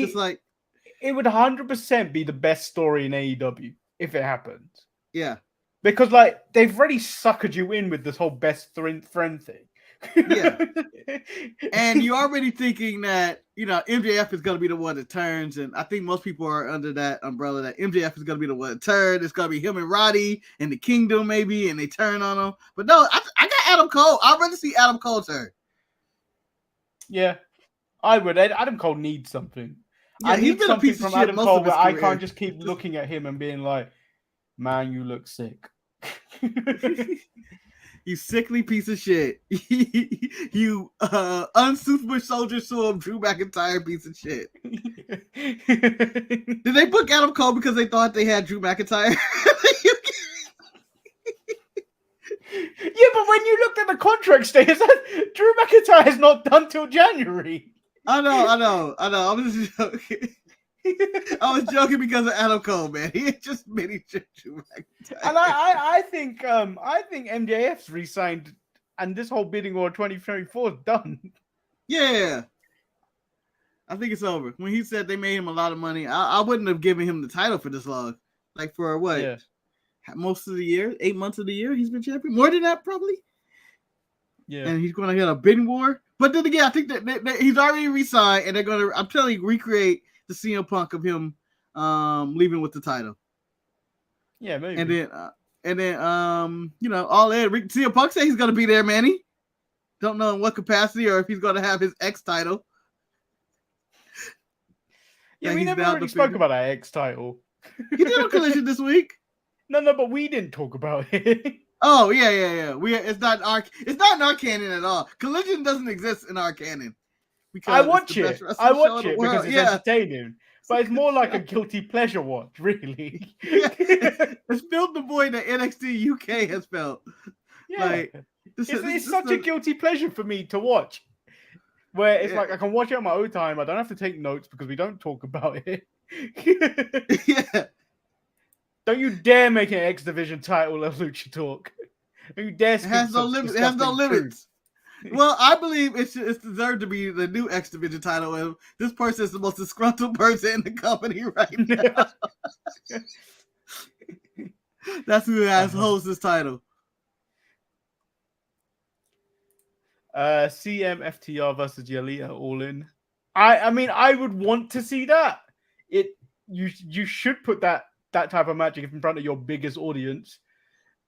B: would 100% be the best story in AEW if it happened.
A: Yeah.
B: Because they've already suckered you in with this whole best friend thing.
A: Yeah. And you're already thinking that, MJF is going to be the one that turns. And I think most people are under that umbrella that MJF is going to be the one that turns. It's going to be him and Roddy and the Kingdom maybe, and they turn on him. But no, I got Adam Cole. I'd rather see Adam Cole turn.
B: Yeah, I would. Adam Cole needs something. I
A: he's
B: need
A: been a
B: something
A: piece of
B: from
A: shit
B: Adam
A: most
B: Cole
A: of his
B: where I
A: career.
B: can't just keep looking at him and being like, man, you look sick.
A: You sickly piece of shit. You unsuper soldier sword Drew McIntyre piece of shit. Did they book Adam Cole because they thought they had Drew McIntyre?
B: Yeah, but when you looked at the contract status, Drew McIntyre is not done till January.
A: I know. I was just joking. I was joking because of Adam Cole, man. He just made Drew McIntyre.
B: And I think MJF's re-signed, and this whole bidding war 2024 is done.
A: Yeah. I think it's over. When he said they made him a lot of money, I wouldn't have given him the title for this long. Like for what?
B: Yeah.
A: Most of the year, 8 months of the year, he's been champion. More than that, probably.
B: Yeah.
A: And he's going to get a bidding war. But then again, I think that he's already re-signed, and they're going to, I'm telling you, recreate the CM Punk of him leaving with the title.
B: Yeah, maybe.
A: And then all in. CM Punk said he's going to be there, Manny. Don't know in what capacity or if he's going to have his X title.
B: Yeah, we never really spoke about our X title.
A: He did a Collision this week.
B: No, but we didn't talk about it.
A: Oh yeah. It's not in our canon at all. Collision doesn't exist in our canon.
B: I watch it because it's entertaining. But it's more like a guilty pleasure watch, really.
A: Yeah, it's filled the void that NXT UK has felt.
B: Yeah,
A: like,
B: it's such a guilty pleasure for me to watch. Where it's like I can watch it on my own time. I don't have to take notes because we don't talk about it.
A: Yeah.
B: Don't you dare make an X Division title of Lucha Talk. Don't you dare speak
A: It has no limits. It has no limits. Well, I believe it's deserved to be the new X Division title. And this person is the most disgruntled person in the company right now. That's who holds this title.
B: CMFTR versus Yalita All In. I mean, I would want to see that. You should put that type of match in front of your biggest audience.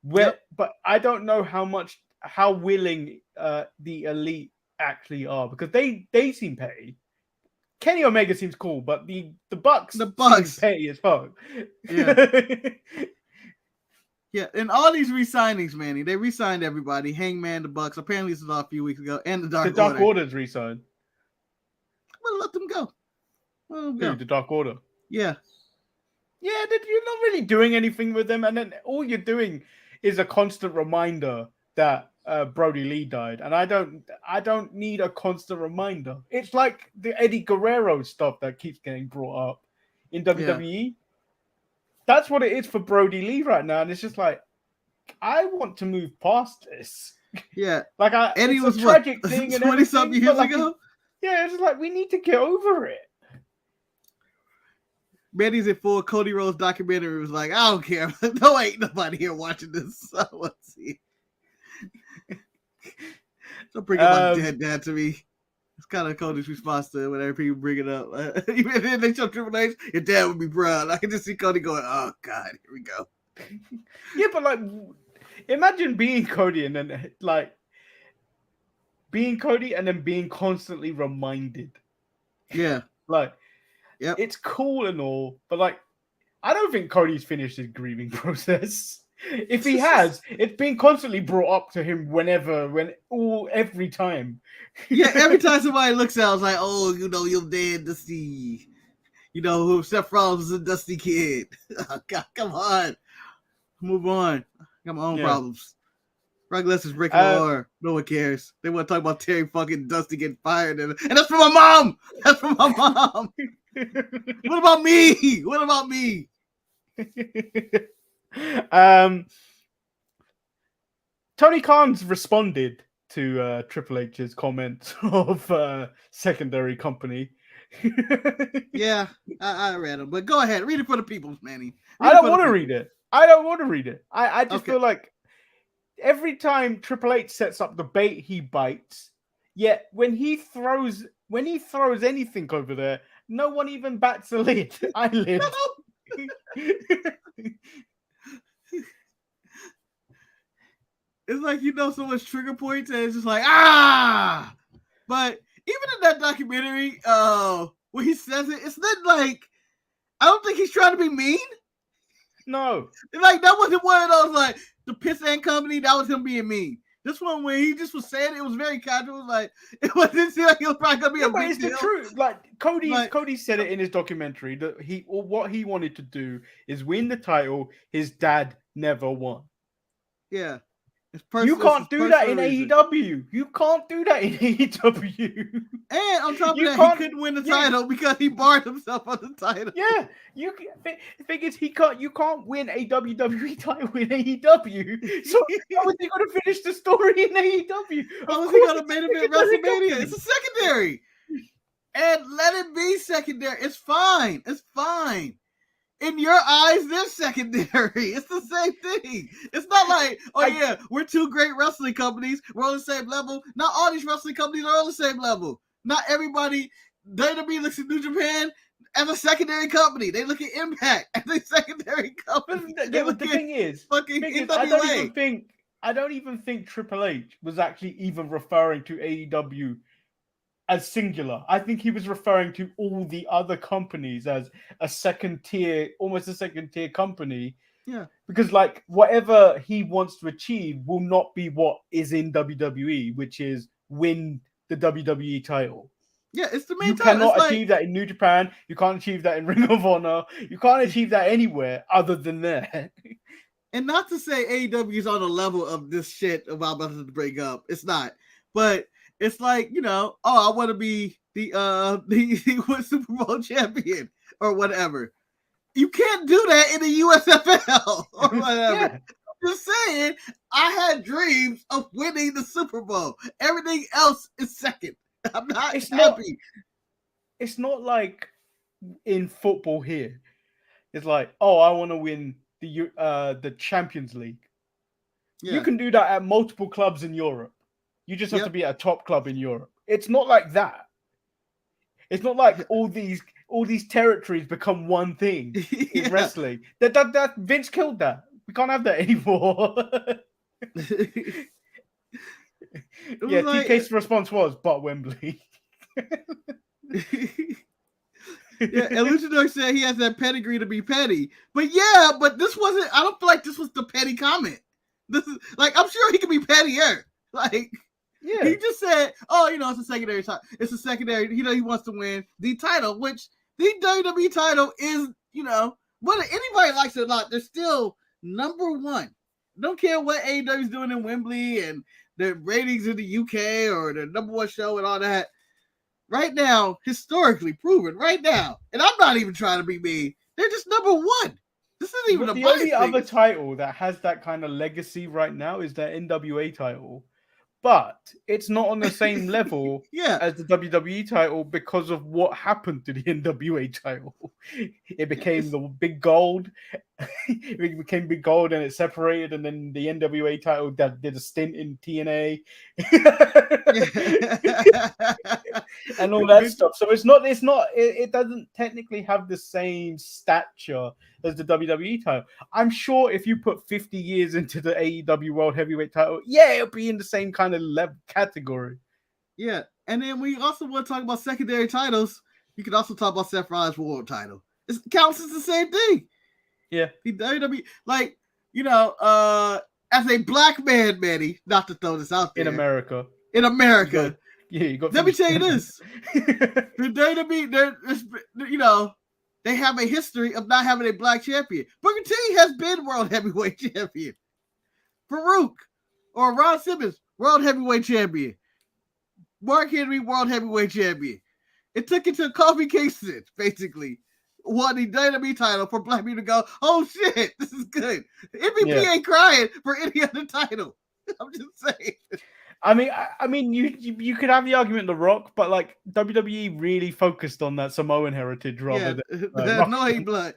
B: But I don't know how willing the Elite actually are, because they seem petty. Kenny Omega seems cool, but the Bucks seem petty as fuck.
A: Yeah. Yeah, and all these re-signings, Manny, they re-signed everybody. Hangman, the Bucks. Apparently, this was a few weeks ago, and the Dark Order.
B: Order's re-signed.
A: Well, let them go.
B: The Dark Order.
A: Yeah.
B: Yeah, you're not really doing anything with them, and then all you're doing is a constant reminder that Brody Lee died, and I don't need a constant reminder. It's like the Eddie Guerrero stuff that keeps getting brought up in WWE. Yeah. That's what it is for Brody Lee right now, and it's just like, I want to move past this.
A: Yeah,
B: like
A: Eddie was
B: a tragic thing,
A: 20-something years ago.
B: Yeah, it's just like we need to get over it.
A: Manny's in full Cody Rhodes documentary. Was like, I don't care. No, ain't nobody here watching this. I want to see. Don't bring up my dead dad to me. It's kind of Cody's response to it whenever people bring it up. Even then they show Triple H, your dad would be proud. I can just see Cody going, oh, God, here we go.
B: Yeah, but like, imagine being Cody and then like, being Cody and then being constantly reminded.
A: Yeah.
B: Like,
A: yep.
B: It's cool and all, but like, I don't think Cody's finished his grieving process. If he has, it's been constantly brought up to him every time.
A: Yeah, every time somebody looks at, I was like, oh, your dad, Dusty. Seth Rollins was a Dusty kid. Oh, God, come on. Move on. I got my own problems. Brock Lesnar's breaking the law. No one cares. They want to talk about Terry fucking Dusty getting fired. And that's for my mom. That's for my mom. What about me? What about me?
B: Tony Khan's responded to Triple H's comment of Secondary Company.
A: Yeah, I read them, but go ahead, read it for the people, Manny.
B: I don't want to read it. I just feel like every time Triple H sets up the bait, he bites. Yet when he throws anything over there, no one even bats a eyelid.
A: It's like so much trigger points, and it's just like but even in that documentary, when he says it, it's not like I don't think he's trying to be mean.
B: No,
A: Like that wasn't one of those like the piss and company. That was him being mean. This one when he just was saying it was very casual. Like it wasn't seem like it was probably gonna be a
B: but
A: big
B: it's
A: deal.
B: the truth. Like
A: Like-
B: Cody said it in his documentary that what he wanted to do is win the title. His dad never won.
A: Yeah.
B: You can't do that in AEW. You can't do that in AEW.
A: And on top of
B: You
A: that,
B: can't-
A: he couldn't win the title because he barred himself on the title.
B: Yeah, the thing is, you can't win a WWE title in AEW. So how is he going to finish the story in AEW?
A: How is he going to main event WrestleMania? It's a secondary. And let it be secondary. It's fine. It's fine. In your eyes, they're secondary. It's the same thing. It's not like, yeah, we're two great wrestling companies. We're on the same level. Not all these wrestling companies are on the same level. Not everybody. WWE looks at New Japan as a secondary company. They look at Impact as a secondary company.
B: The thing is, I don't even think Triple H was actually even referring to AEW as singular. I think he was referring to all the other companies as a second tier, almost a second tier company.
A: Yeah.
B: Because like whatever he wants to achieve will not be what is in WWE, which is win the WWE title.
A: Yeah, it's the main
B: You
A: title.
B: cannot achieve that in New Japan. You can't achieve that in Ring of Honor. You can't achieve that anywhere other than there.
A: And not to say AEW is on the level of this shit about to break up. It's not. But it's like, I want to be the Super Bowl champion or whatever. You can't do that in the USFL or whatever. Yeah. I'm just saying, I had dreams of winning the Super Bowl. Everything else is second. I'm not happy.
B: It's not like in football here. It's like, I want to win the Champions League. Yeah. You can do that at multiple clubs in Europe. You just have to be at a top club in Europe. It's not like that. It's not like all these territories become one thing in wrestling. That Vince killed that. We can't have that anymore. TK's response was, but Wembley.
A: And Luchador said he has that pedigree to be petty. But this wasn't, I don't feel like this was the petty comment. This is like, I'm sure he could be pettier. Like, he just said, it's a secondary title. It's a secondary, he wants to win the title, which the WWE title is, whether anybody likes it or not, they're still number one. Don't care what AEW is doing in Wembley and the ratings in the UK or the number one show and all that. Right now, historically proven, right now, and I'm not even trying to be mean, they're just number one. This isn't even
B: the only other title that has that kind of legacy right now is the NWA title. But it's not on the same level as the WWE title because of what happened to the NWA title. It became the big gold. It became big gold and it separated, and then the NWA title did a stint in TNA and all that stuff. So it doesn't technically have the same stature as the WWE title. I'm sure if you put 50 years into the AEW World Heavyweight title, it'll be in the same kind of level category.
A: Yeah, and then we also want to talk about secondary titles. You could also talk about Seth Rollins' world title. It counts as the same thing.
B: Yeah,
A: the WWE, as a black man, Manny, not to throw this out there
B: in America.
A: You got. Let me tell you this: the WWE, they have a history of not having a black champion. Booker T has been world heavyweight champion. Farouk or Ron Simmons, world heavyweight champion. Mark Henry, world heavyweight champion. It took it to Kofi Kingston, basically, won the WWE title for black people to go, oh shit, this is good. MVP ain't crying for any other title. I'm just saying.
B: I mean, you could have the argument The Rock, but like WWE really focused on that Samoan heritage rather than
A: no blood.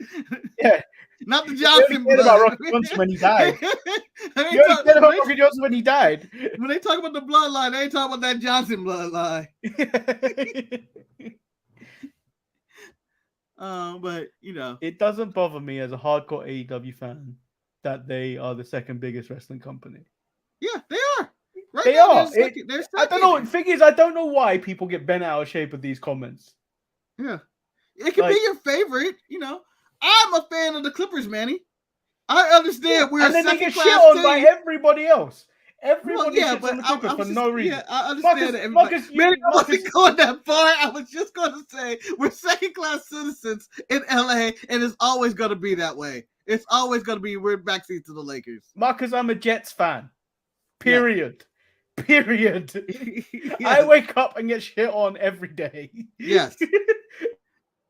B: Yeah,
A: not the Johnson blood.
B: About Rocky Johnson when he died. You only cared about Rocky Johnson when he died.
A: When they talk about the bloodline, they ain't talking about that Johnson bloodline. But
B: it doesn't bother me as a hardcore AEW fan that they are the second biggest wrestling company.
A: Yeah, they are. Right
B: they
A: now,
B: are.
A: They're second.
B: I don't know. The thing is, I don't know why people get bent out of shape with these comments.
A: Yeah. It can be your favorite, you know. I'm a fan of the Clippers, Manny. I understand we're
B: and then
A: a
B: they get shit
A: second-class
B: on
A: team.
B: by everybody else. Everybody
A: Well,
B: shits on the Clippers for no reason.
A: Yeah, I understand that.
B: Marcus,
A: Man, I wasn't going that far. I was just going to say we're second-class citizens in LA, and it's always going to be that way. It's always going to be we're backseat to the Lakers.
B: Marcus, I'm a Jets fan. Period. Yeah. Period.
A: Yes.
B: I wake up and get shit on every day.
A: Yes.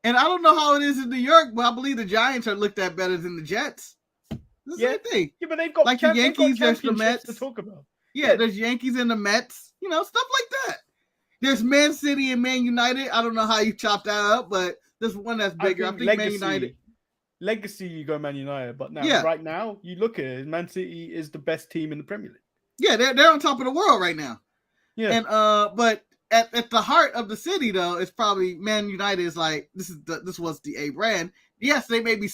A: And I don't know how it is in New York, but I believe the Giants are looked at better than the Jets. The same thing.
B: Yeah, but they've got
A: like the Yankees, there's the Mets
B: to talk about.
A: Yeah, there's Yankees and the Mets, you know, stuff like that. There's Man City and Man United. I don't know how you chop that up, but there's one that's bigger. I think
B: legacy,
A: Man United.
B: Legacy, you go Man United, but now, right now, you look at it, Man City is the best team in the Premier League.
A: Yeah, they're on top of the world right now. Yeah, and but at the heart of the city though, it's probably Man United is like this was the A brand. Yes, they may be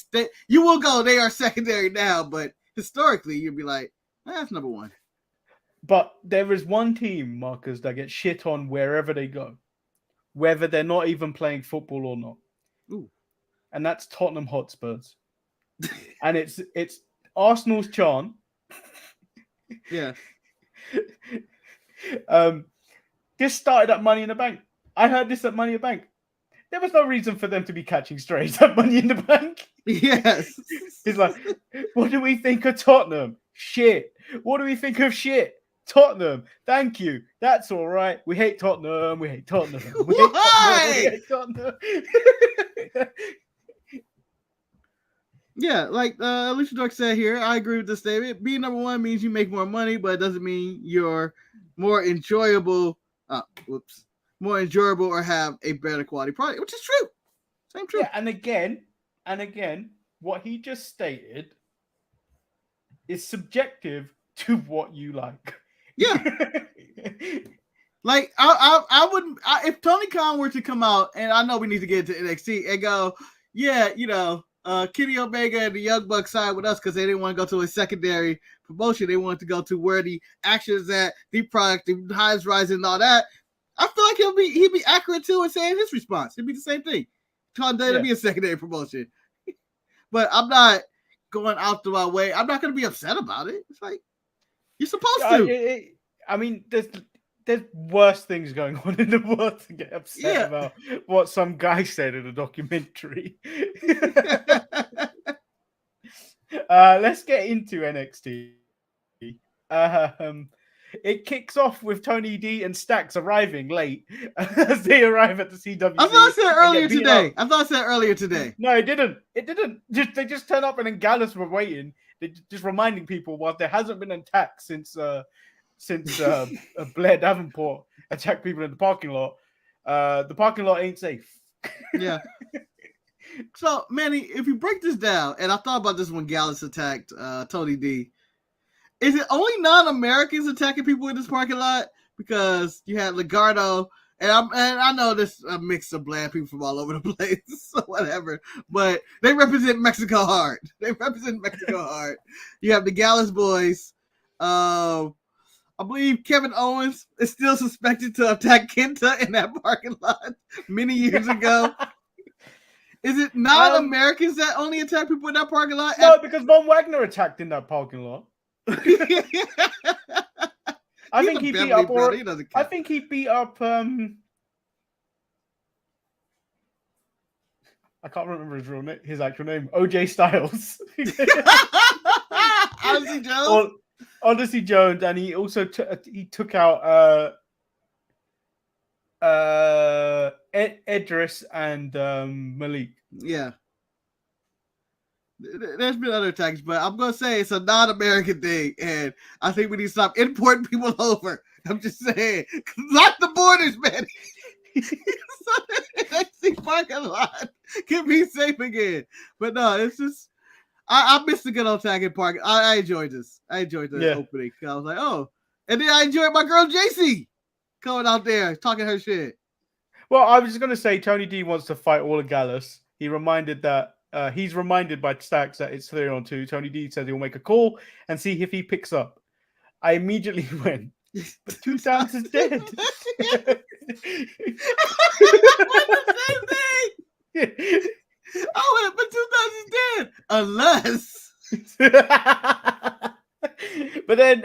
A: you will go. They are secondary now, but historically, you'd be like, that's number one.
B: But there is one team, Marcus, that gets shit on wherever they go, whether they're not even playing football or not.
A: Ooh. And
B: that's Tottenham Hotspurs. And it's Arsenal's chant.
A: Yeah.
B: This started at Money in the Bank. I heard this at Money in the Bank. There was no reason for them to be catching strays at Money in the Bank.
A: Yes.
B: He's like, what do we think of Tottenham? Shit. What do we think of shit? Tottenham. Thank you. That's all right. We hate Tottenham. We hate Tottenham.
A: Why?
B: We hate Tottenham.
A: Yeah, like Alicia Dork said here, I agree with this statement. Being number one means you make more money, but it doesn't mean you're more enjoyable. More enjoyable or have a better quality product, which is true. Same true.
B: Yeah, and again, what he just stated is subjective to what you like.
A: Yeah. Like I wouldn't if Tony Khan were to come out, and I know we need to get into NXT and go, yeah, you know, Kenny Omega and the Young Bucks side with us because they didn't want to go to a secondary promotion. They wanted to go to where the action is at, the product, the highs rising, and all that. I feel like he'd be accurate too in saying his response. It'd be the same thing. Trying to be a secondary promotion. But I'm not going out to my way. I'm not going to be upset about it. It's like you're supposed to.
B: I mean, there's worse things going on in the world to get upset about what some guy said in a documentary. Let's get into NXT. It kicks off with Tony D and Stacks arriving late as they arrive at the CWC.
A: I thought I said earlier today.
B: No, it didn't. They just turn up and then Gallus were waiting. They're just reminding people while there hasn't been an attack since Blair Davenport attacked people in the parking lot. The parking lot ain't safe.
A: Yeah. So, Manny, if you break this down, and I thought about this when Gallus attacked Tony D, is it only non-Americans attacking people in this parking lot? Because you had Legardo, and I know there's a mix of black people from all over the place, so whatever. But they represent Mexico hard. You have the Gallus boys. I believe Kevin Owens is still suspected to attack Kenta in that parking lot many years ago. Is it non-Americans that only attack people in that parking lot?
B: No, because Von Wagner attacked in that parking lot. I think he beat up. I think he beat up. I can't remember his real name. His actual name, OJ Styles.
A: Odyssey Jones.
B: Odyssey Jones, and he also took out Edris and Malik.
A: Yeah. There's been other attacks, but I'm going to say it's a non-American thing, and I think we need to stop importing people over. I'm just saying. Lock the borders, man. So that parking lot can be safe again. But no, it's just, I missed the good old attacking park. I enjoyed this. I enjoyed the opening. I was like, oh. And then I enjoyed my girl, JC, coming out there, talking her shit.
B: Well, I was just going to say, Tony D wants to fight all of Gallus. He's reminded by Stacks that it's 3-on-2. Tony D says he'll make a call and see if he picks up. I immediately went, but 2 Sounds is dead.
A: The same thing. Unless.
B: But then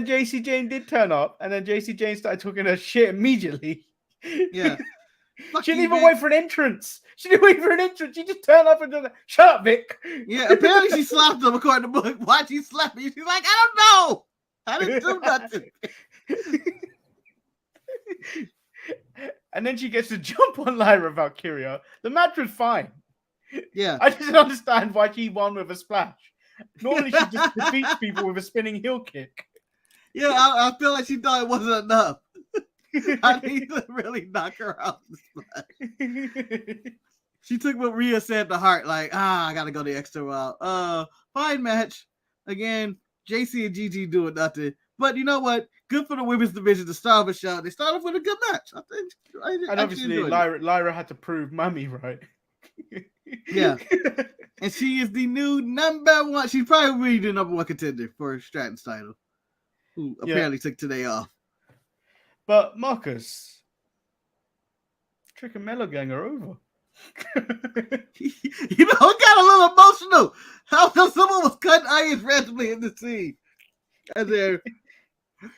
B: JC Jane did turn up, and then JC Jane started talking her shit immediately.
A: Yeah.
B: She didn't even wait for an entrance. She just turned up and did that. Shut up, Vic.
A: Yeah, apparently she slapped him according to the book. Why'd she slap me? She's like, I don't know. I didn't do nothing.
B: And then she gets to jump on Lyra Valkyria. The match was fine.
A: Yeah.
B: I didn't understand why she won with a splash. Normally she just defeats people with a spinning heel kick.
A: Yeah, I feel like she thought it wasn't enough. I need to really knock her out. She took what Rhea said to heart, like, I gotta go the extra mile. Fine match. Again, JC and Gigi doing nothing. But you know what? Good for the women's division to start the show. They started with a good match. I think.
B: And obviously, Lyra had to prove Mummy right.
A: Yeah. And she is the new number one. She's probably the number one contender for Stratton's title, who apparently took today off.
B: But Marcus, Trick and Mello Gang are over.
A: You know, it got a little emotional. How someone was cutting onions randomly in the scene. And then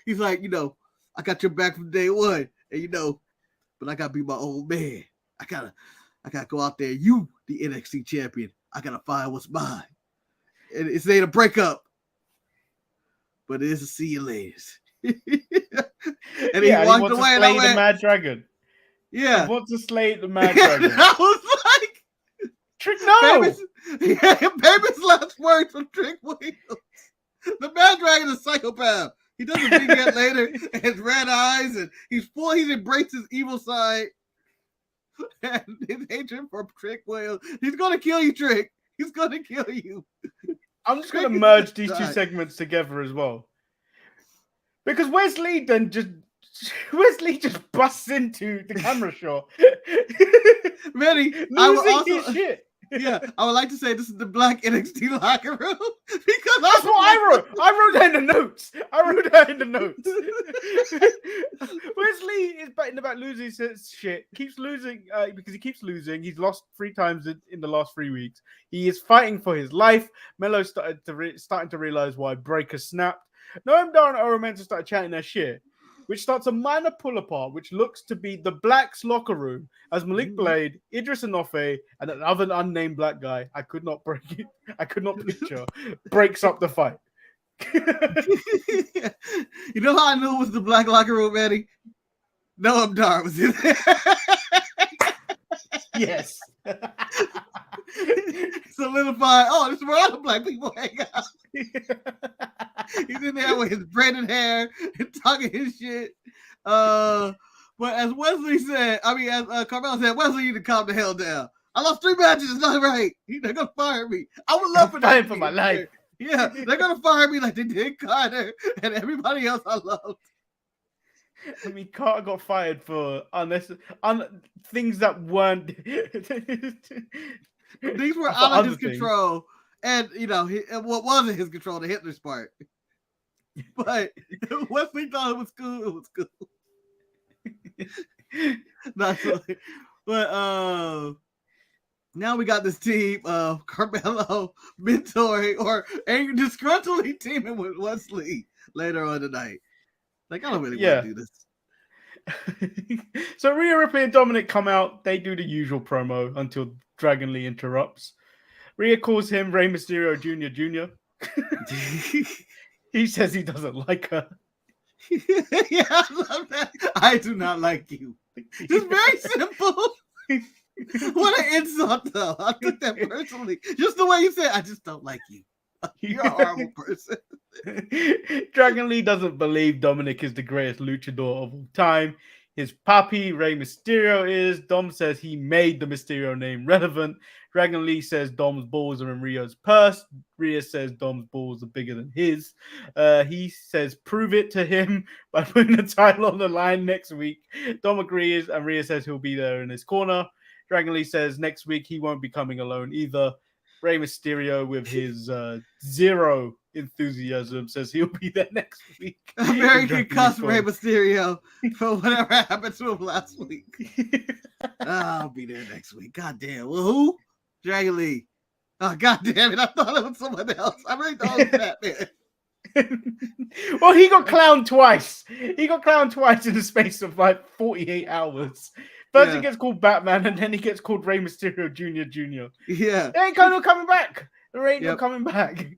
A: he's like, you know, I got your back from day one. And you know, but I gotta be my old man. I gotta go out there. You, the NXT champion. I gotta find what's mine. And it's ain't a breakup. But it is a see you later. And he walked away.
B: To slay the Mad Dragon.
A: Yeah.
B: He wants to slay the Mad Dragon.
A: I was like,
B: Trick, no!
A: Baby's last words from Trick Williams. The Mad Dragon is a psychopath. He does a vignette later, and his red eyes, and he's embraced his evil side. And his hatred for Trick Williams. He's gonna kill you, Trick. He's gonna kill you.
B: I'm just gonna merge these two segments together as well. Because Wesley just busts into the camera shot.
A: Manny,
B: losing his shit.
A: Yeah, I would like to say this is the Black NXT locker room because
B: that's what I wrote. I wrote that in the notes. Wesley is betting about losing his shit. Keeps losing because he keeps losing. He's lost 3 times in the last 3 weeks. He is fighting for his life. Melo's starting to realize why Breaker snapped. Noam Dar and Oro Mensah started chatting their shit, which starts a minor pull apart, which looks to be the Blacks' locker room as Malik Blade, Idris Enofe, and another unnamed black guy. I could not picture breaks up the fight.
A: You know how I knew it was the Black locker room, Eddie? Noam Dar was in there.
B: Yes.
A: Solidified. Oh, this is where all the black people hang out. He's in there with his braided hair and talking his shit. But as Wesley said, as Carmelo said, Wesley, you need to calm the hell down. I lost 3 matches. It's not right. They're gonna fire me. I would love for that
B: for my life.
A: Yeah, they're gonna fire me like they did Carter and everybody else I loved.
B: I mean, Carter got fired for things that weren't.
A: These were out of his control, and you know what wasn't his control, the Hitler's part. But Wesley thought it was cool. It was cool. Not really. But now we got this team of Carmelo mentoring or disgruntledly teaming with Wesley later on tonight. Like, I don't really want to do this.
B: So Rhea Ripley and Dominic come out. They do the usual promo until Dragon Lee interrupts. Rhea calls him Rey Mysterio Jr. He says he doesn't like her.
A: Yeah, I love that. I do not like you. It's very simple. What an insult, though. I took that personally. Just the way you said, I just don't like you. You're a horrible person.
B: Dragon Lee doesn't believe Dominic is the greatest luchador of all time. His papi, Rey Mysterio, is. Dom says he made the Mysterio name relevant. Dragon Lee says Dom's balls are in Rio's purse. Rhea says Dom's balls are bigger than his. He says prove it to him by putting the title on the line next week. Dom agrees, and Rhea says he'll be there in his corner. Dragon Lee says next week he won't be coming alone either. Rey Mysterio, with his zero enthusiasm, says he'll be there next week.
A: American cuss Rey Mysterio for whatever happened to him last week. I'll be there next week. God damn. Well, who? Dragon Lee. Oh, God damn it. I thought it was someone else. I really thought it was Batman.
B: Well, he got clowned twice. He got clowned twice in the space of like 48 hours. First he gets called Batman, and then he gets called Rey Mysterio Jr.
A: Yeah.
B: They ain't coming back. There ain't no coming back.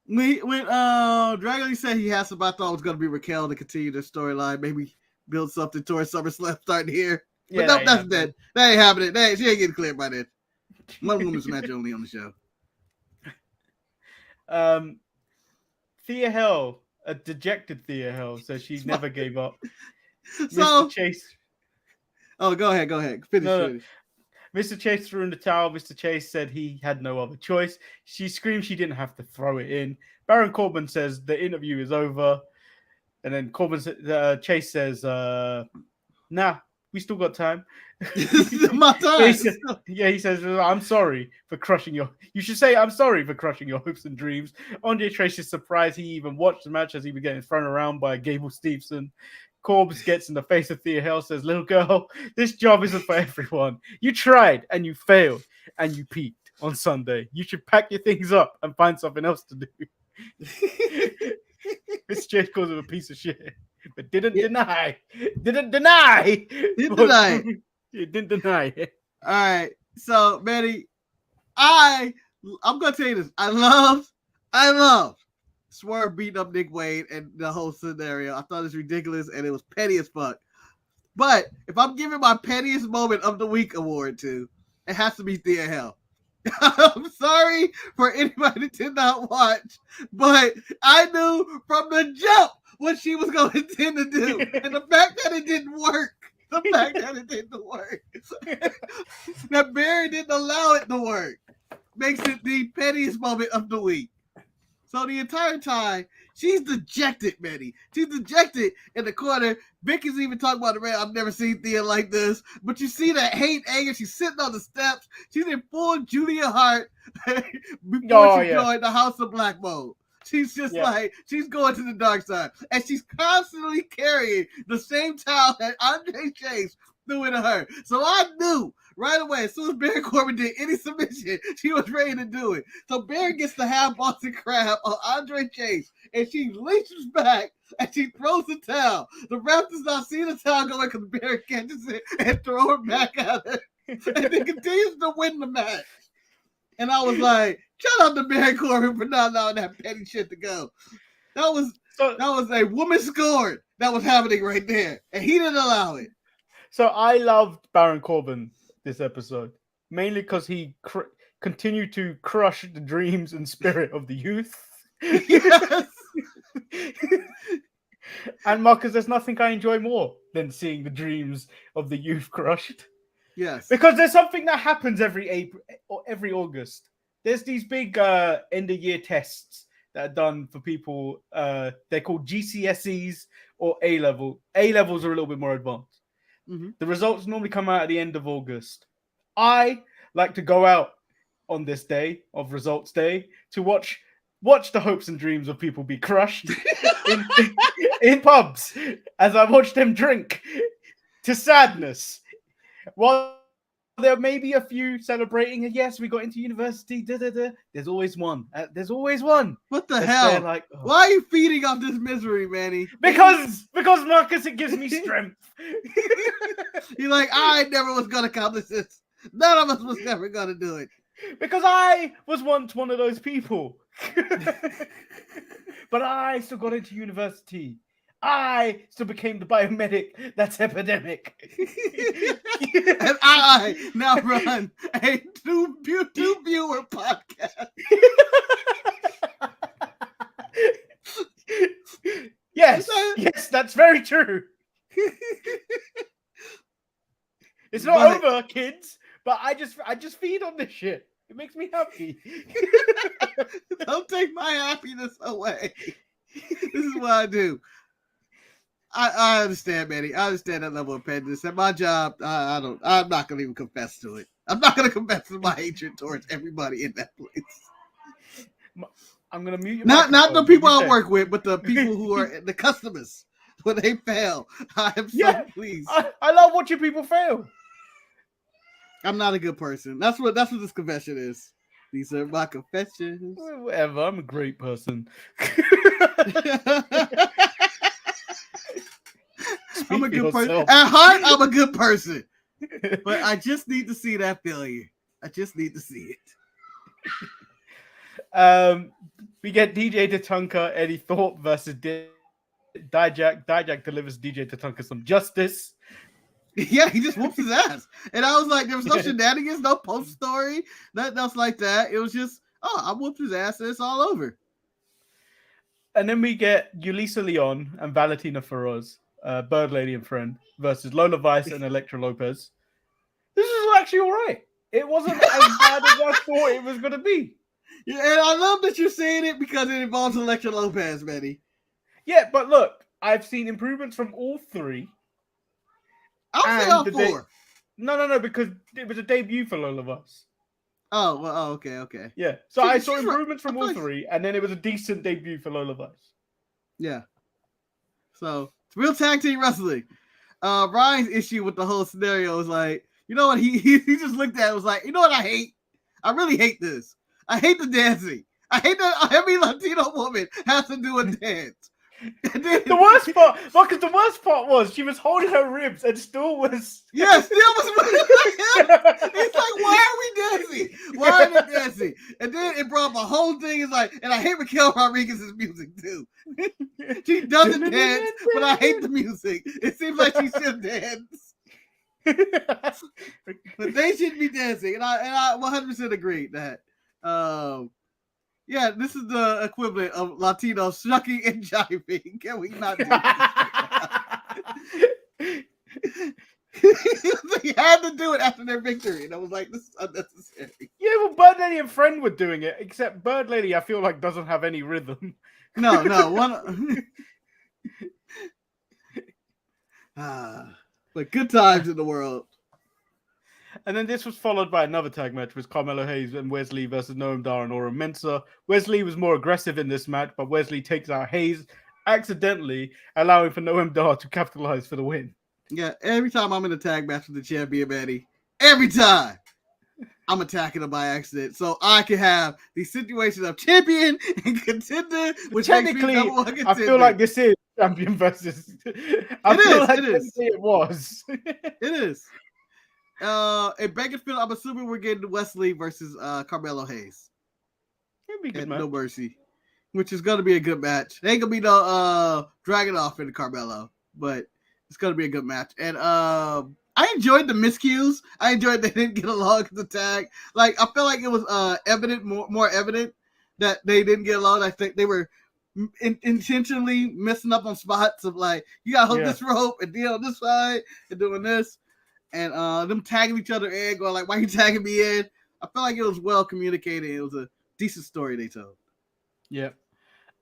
A: When Dragon Lee said he had some, I thought it was going to be Raquel to continue the storyline, maybe build something towards SummerSlam starting here. But no, that's dead. That ain't happening. She ain't getting cleared by then. One woman's match only on the show.
B: Thea Hell, a dejected Thea Hell, says she never gave up.
A: So,
B: Mr. Chase.
A: Oh, go ahead. Finish.
B: Mr. Chase threw in the towel. Mr. Chase said he had no other choice. She screamed she didn't have to throw it in. Baron Corbin says the interview is over. And then Chase says, nah, we still got time.
A: My time.
B: He says, I'm sorry for crushing you should say, I'm sorry for crushing your hopes and dreams. Andre Trace is surprised he even watched the match as he was getting thrown around by Gable Steveson. Corbs gets in the face of Thea Hell, says, little girl, this job isn't for everyone. You tried and you failed and you peaked on Sunday. You should pack your things up and find something else to do. Mr. Chase calls him a piece of shit, but didn't deny. It didn't deny it.
A: All right. So, Manny, I'm going to tell you this. I love Swerve beating up Nick Wayne and the whole scenario. I thought it was ridiculous and it was petty as fuck. But if I'm giving my pettiest moment of the week award to, it has to be Thea Hell. I'm sorry for anybody that did not watch, but I knew from the jump what she was going to intend to do. And the fact that it didn't work, that Barry didn't allow it to work, makes it the pettiest moment of the week. So the entire time, she's dejected, Manny. She's dejected in the corner. Vicky's even talking about the man. I've never seen Thea like this. But you see that hate, anger. She's sitting on the steps. She's in full Julia Hart before she joined the House of Black mode. She's just like, she's going to the dark side. And she's constantly carrying the same towel that Andre Chase threw into her. So I knew right away, as soon as Baron Corbin did any submission, she was ready to do it. So Baron gets to have Boston Crab on Andre Chase, and she leaches back, and she throws the towel. The ref does not see the towel going because Baron catches it and throws it back at her. And then continues to win the match. And I was like, shout out to Baron Corbin for not allowing that petty shit to go. That was a woman scored that was happening right there. And he didn't allow it.
B: So I loved Baron Corbin this episode, mainly because he continued to crush the dreams and spirit of the youth.
A: Yes.
B: And Marcus, there's nothing I enjoy more than seeing the dreams of the youth crushed.
A: Yes.
B: Because there's something that happens every April or every August. There's these big end of year tests that are done for people. They're called GCSEs or A-level. A-levels are a little bit more advanced. Mm-hmm. The results normally come out at the end of August. I like to go out on this day of results day to watch the hopes and dreams of people be crushed in pubs as I watch them drink to sadness. While there may be a few celebrating, and yes, we got into university, there's always one.
A: What the hell?
B: Like,
A: why are you feeding off this misery, Manny?
B: Because Marcus, it gives me strength.
A: You're like, I never was going to accomplish this. None of us was never going to do it.
B: Because I was once one of those people. But I still got into university. I still became the biomedic that's epidemic.
A: And I now run a two viewer podcast.
B: Yes, that's very true. It's not over, kids, but I just feed on this shit. It makes me happy.
A: Don't take my happiness away. This is what I do. I understand, Manny. I understand that level of pettiness. At my job, I'm not going to even confess to it. I'm not going to confess to my hatred towards everybody in that place.
B: I'm going to mute you.
A: Not the people I work with, but the people who are the customers. When they fail, I am so pleased.
B: I love watching people fail.
A: I'm not a good person. That's what this confession is. These are my confessions.
B: Whatever. I'm a great person.
A: I'm a good person.
B: yourself.
A: At heart, I'm a good person. But I just need to see that failure. I just need to see it.
B: We get DJ Tatanka, Eddie Thorpe versus Dijak. Dijak delivers DJ Tatanka some justice.
A: Yeah, he just whoops his ass. And I was like, there was no shenanigans, no post story, nothing else like that. It was just, I whooped his ass and it's all over.
B: And then we get Yulisa Leon and Valentina Feroz, Bird Lady and Friend, versus Lola Vice and Elektra Lopez. This is actually all right. It wasn't as bad as I thought it was going to be.
A: Yeah, and I love that you're saying it because it involves Elektra Lopez, Manny.
B: Yeah, but look, I've seen improvements from all three.
A: I'll say all four.
B: No, because it was a debut for Lola Vice.
A: Oh, okay.
B: Yeah, so I saw improvements from all three, and then it was a decent debut for Lola Vice.
A: Yeah. So, it's real tag team wrestling. Ryan's issue with the whole scenario was like, you know what? He just looked at it, was like, you know what I hate? I really hate this. I hate the dancing. I hate that every Latino woman has to do a dance.
B: The worst part, Marcus, the worst part was she was holding her ribs and still was.
A: Yeah, still was. It's like, why are we dancing? Why are we dancing? And then it brought up a whole thing. It's like, and I hate Raquel Rodriguez's music too. She doesn't dance, but I hate the music. It seems like she should dance. But they should be dancing, and I 100% agree that. Yeah, this is the equivalent of Latino shucking and jiving. Can we not do this? They had to do it after their victory, and I was like, this is unnecessary.
B: Yeah, well, Bird Lady and Friend were doing it, except Bird Lady, I feel like, doesn't have any rhythm.
A: No, one. But good times in the world.
B: And then this was followed by another tag match with Carmelo Hayes and Wesley versus Noam Dar and Ora Mensah. Wesley was more aggressive in this match, but Wesley takes out Hayes accidentally, allowing for Noam Dar to capitalize for the win.
A: Yeah, every time I'm in a tag match with the champion, Manny, every time I'm attacking him by accident, so I can have these situations of champion and contender, which
B: technically, I feel like this is champion versus. It was.
A: It is. In Bakersfield, I'm assuming we're getting Wesley versus Carmelo Hayes.
B: It'd be a good match.
A: No Mercy, which is going to be a good match. There ain't going to be no dragging off into Carmelo, but it's going to be a good match. And I enjoyed the miscues. I enjoyed they didn't get along in the tag. Like, I feel like it was evident, more evident that they didn't get along. I think they were intentionally messing up on spots of like, you got to hold this rope and deal on this side and doing this. And them tagging each other in, going like, why are you tagging me in? I feel like it was well communicated. It was a decent story they told.
B: Yeah.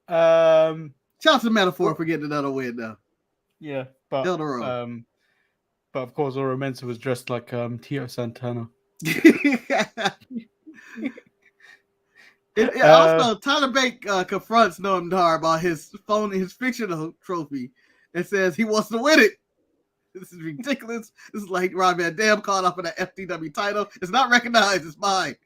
A: Shout out to Metaphor for getting another win, though.
B: Yeah. But of course, Ora Mensah was dressed like Tio Santana.
A: Also, Tyler Bate confronts Noam Dar about his fictional trophy and says he wants to win it. This is ridiculous. This is like Rob Van Dam caught up in an FTW title. It's not recognized. It's mine.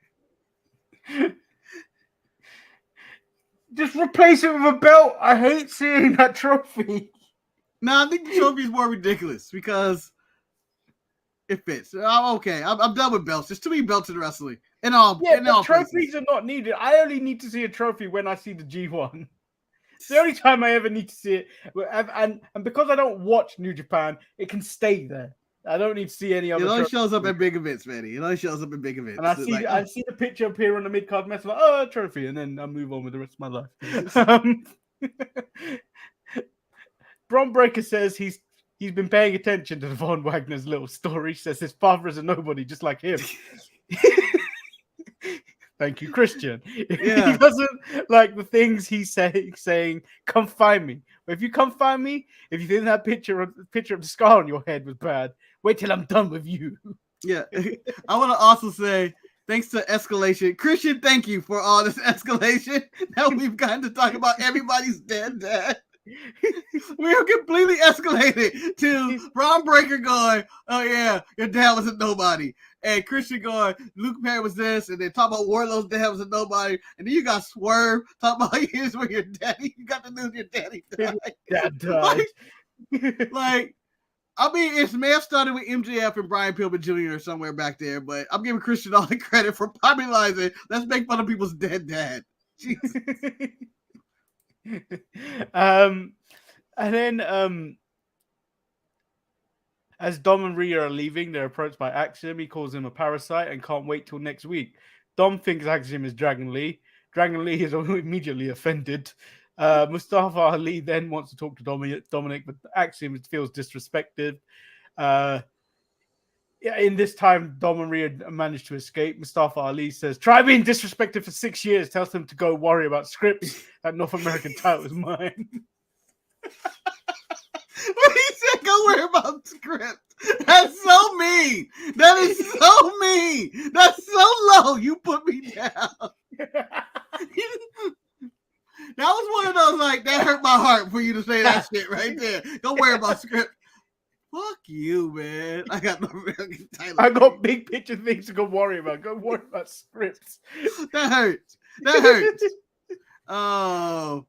B: Just replace it with a belt. I hate seeing that trophy.
A: No, I think the trophy is more ridiculous because it fits. I'm okay. I'm done with belts. There's too many belts in wrestling.
B: Trophies are not needed. I only need to see a trophy when I see the G1. It's the only time I ever need to see it. And because I don't watch New Japan, it can stay there. I don't need to see any other.
A: It only shows up at big events, Manny. It only shows up in big events.
B: And I see the picture appear on the mid-card match, like, oh, a trophy, and then I move on with the rest of my life. Bron Breakker says he's been paying attention to Von Wagner's little story. Says his father is a nobody, just like him. Thank you, Christian.
A: Yeah.
B: He doesn't like the things he's saying, come find me. But if you come find me, if you think that picture of the scar on your head was bad, wait till I'm done with you.
A: Yeah. I want to also say, thanks to Escalation. Christian, thank you for all this escalation. Now we've gotten to talk about everybody's dead dad. We were completely escalated to Braun Breaker going, "Oh yeah, your dad was a nobody," and Christian going, "Luke Perry was this," and then talk about Wardlow's dad was a nobody, and then you got Swerve talking about here's where your daddy, you got the news your daddy died.
B: Dad died.
A: Like, I mean, it may have started with MJF and Brian Pillman Jr. or somewhere back there, but I'm giving Christian all the credit for popularizing. Let's make fun of people's dead dad. Jesus.
B: And then as Dom and Rhea are leaving, they're approached by Axiom. He calls him a parasite and can't wait till next week. Dom thinks Axiom is Dragon Lee. Dragon Lee is immediately offended. Mustafa Ali then wants to talk to Dominic, but Axiom feels disrespected. In this time, Dom and Rhea managed to escape. Mustafa Ali says, "Try being disrespected for 6 years." Tells them to go worry about scripts. That North American title is mine.
A: When he said, "Go worry about script," that's so mean. That is so mean. That's so low. You put me down. That was one of those, like, that hurt my heart for you to say that shit right there. Don't worry about script. Fuck you, man. I got no American title.
B: I got big picture things to go worry about. Go worry about scripts.
A: That hurts. That hurts. Oh.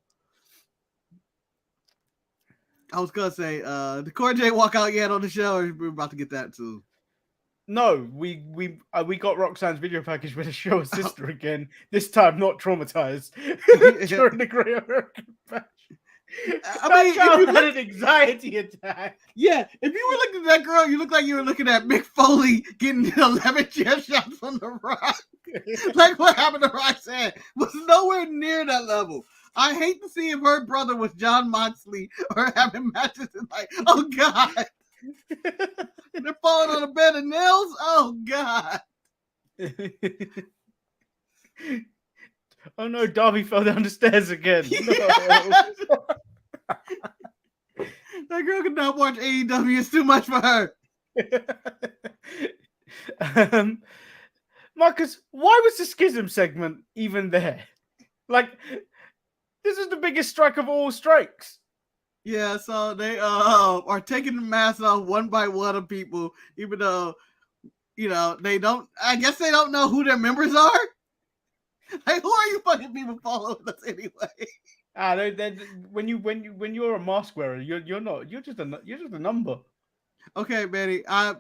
A: I was gonna say, did Corey J walk out yet on the show, or we're about to get that too?
B: No, we got Roxanne's video package with a show her sister again. This time, not traumatized during the Great American Bash. I mean, if you had an anxiety attack.
A: Yeah, if you were looking at that girl, you look like you were looking at Mick Foley getting 11 chair shots from The Rock. Like what happened to Roxanne was nowhere near that level. I hate to see if her brother was John Moxley or having matches and like, oh God. They're falling on a bed of nails. Oh God.
B: Oh no, Darby fell down the stairs again.
A: Yeah. No. That girl could not watch AEW. It's too much for her.
B: Marcus, why was the Schism segment even there? Like, this is the biggest strike of all strikes.
A: Yeah, so they are taking the masks off one by one of people, even though, you know, they don't, I guess they don't know who their members are. Like, who are you fucking people following us anyway?
B: When you're a mask wearer, you're just a number.
A: Okay, Manny. I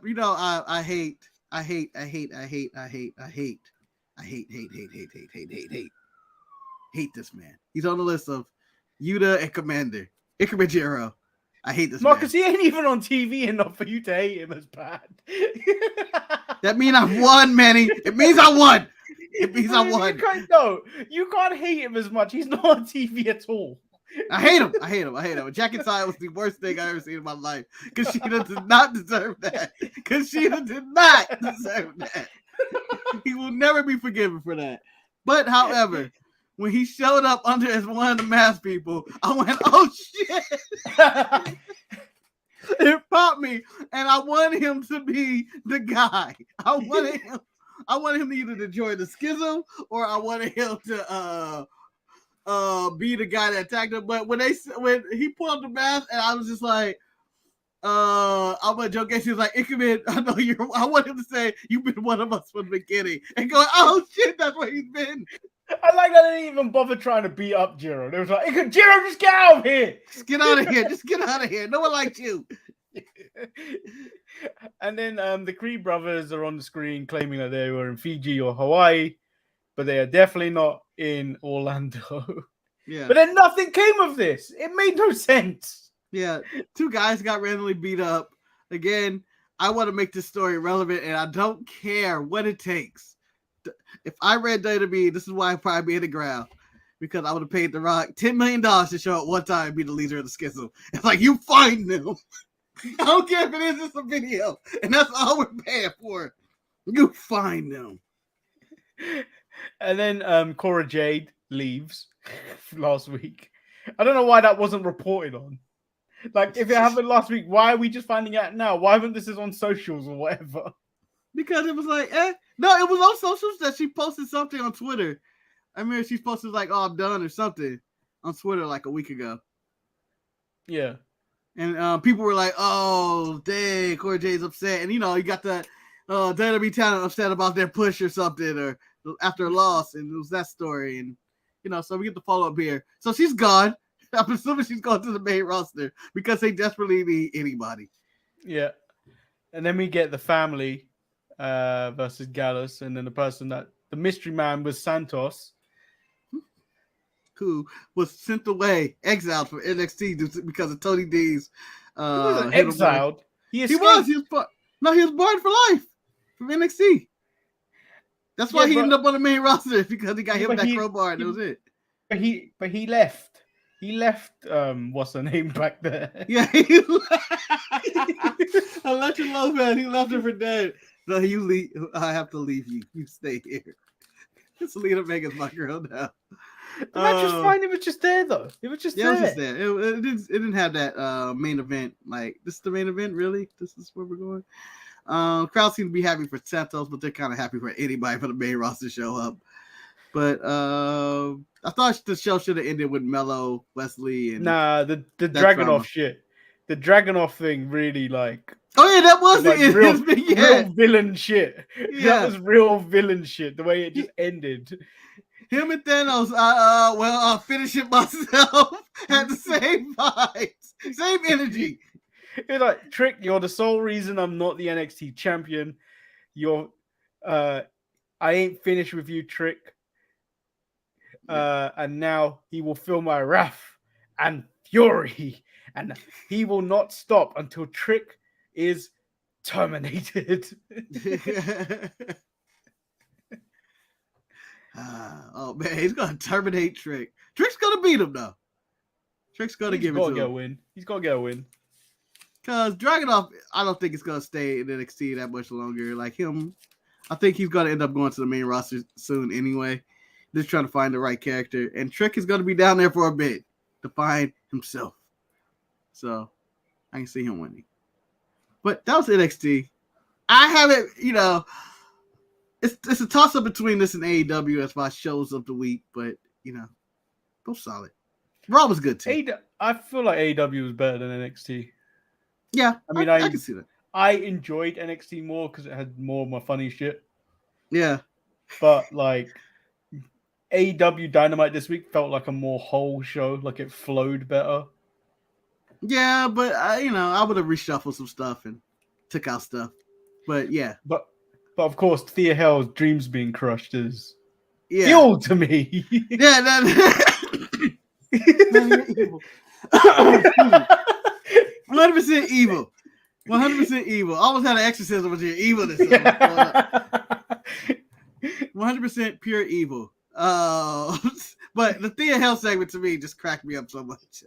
A: hate this man. He's on the list of Yuta and Commander Ikebujiro. I hate this
B: Marcus,
A: man.
B: he ain't even on TV enough for you to hate him as bad.
A: That means I've won, Manny. It means I won. It means I won.
B: You can't hate him as much. He's not on TV at all.
A: I hate him. Jack Inside was the worst thing I ever seen in my life. Because Shida did not deserve that. He will never be forgiven for that. But, however, when he showed up under as one of the masked people, I went, oh shit. It popped me. And I wanted him to be the guy. I wanted him to either join the Schism or I wanted him to be the guy that attacked him. But when he pulled up the mask and I was just like, I'm gonna joke. She was like, Ikemen, I want him to say you've been one of us from the beginning and go, oh shit, that's where he's been.
B: I like that they didn't even bother trying to beat up Jiro. They was like, Jiro, just get out of here.
A: Just get out of here. No one likes you.
B: And then the Creed brothers are on the screen claiming that they were in Fiji or Hawaii, but they are definitely not in Orlando.
A: Yeah.
B: But then nothing came of this. It made no sense.
A: Yeah. Two guys got randomly beat up. Again, I want to make this story relevant, and I don't care what it takes. If I read WWE, this is why I'd probably be in the ground. Because I would have paid The Rock $10 million to show up one time and be the leader of the Schism. It's like, you find them. I don't care if it is just a video. And that's all we're paying for. You find them.
B: And then Cora Jade leaves last week. I don't know why that wasn't reported on. Like, if it happened last week, why are we just finding out now? Why haven't this is on socials or whatever?
A: Because it was like, no, it was on socials that she posted something on Twitter. I remember she posted like, oh, I'm done or something on Twitter like a week ago.
B: Yeah.
A: And people were like, "Oh, dang, Corey J's upset," and you got the WWE talent upset about their push or something, or after a loss, and it was that story, and so we get the follow up here. So she's gone. I'm assuming she's gone to the main roster because they desperately need anybody.
B: Yeah, and then we get the family versus Gallus, and then the mystery man was Santos,
A: who was sent away, exiled from NXT because of Tony D's.
B: He wasn't exiled. He
A: was. He was barred for life from NXT. That's why he ended up on the main roster, because he got hit with that crowbar, and that was it.
B: But he left. He left. What's her name back there?
A: Yeah. Electra Lopez. He left her for dead. No, you leave. I have to leave you. You stay here. Selena Vega's my girl now.
B: The match was fine. It was just there, though. It was just there.
A: It was just there. It didn't have that main event. Like, this is the main event, really? This is where we're going? Crowd seemed to be happy for Santos, but they're kind of happy for anybody for the main roster to show up. But I thought the show should have ended with Mello, Wesley, and
B: the Dragunov shit. The Dragunov thing really, like...
A: Oh, yeah, that was it.
B: Real villain shit.
A: Yeah.
B: That was real villain shit, the way it just ended.
A: Him and Thanos, I'll finish it myself. Had the same vibes, same energy.
B: It's like, Trick, you're the sole reason I'm not the NXT champion. I ain't finished with you, Trick. And now he will feel my wrath and fury, and he will not stop until Trick is terminated.
A: Oh man, he's gonna terminate Trick. Trick's gonna beat him though. Trick's gonna give it to him.
B: He's gonna get a win.
A: Cause Dragunov, I don't think it's gonna stay in NXT that much longer. Like him, I think he's gonna end up going to the main roster soon anyway. Just trying to find the right character, and Trick is gonna be down there for a bit to find himself. So I can see him winning. But that was NXT. I haven't, it's a toss up between this and AEW as my shows of the week, but both solid. Raw was good too.
B: I feel like AEW was better than NXT.
A: Yeah,
B: I mean,
A: I can see that.
B: I enjoyed NXT more because it had more of my funny shit.
A: Yeah,
B: but like AEW Dynamite this week felt like a more whole show, like it flowed better.
A: Yeah, but I would have reshuffled some stuff and took out stuff. But yeah,
B: but of course, Thea Hale's dreams being crushed is fuel to me.
A: Yeah, evil. 100% evil. 100% evil. Almost had an exorcism with your evilness. 100% pure evil. But the Thea Hale segment to me just cracked me up so much.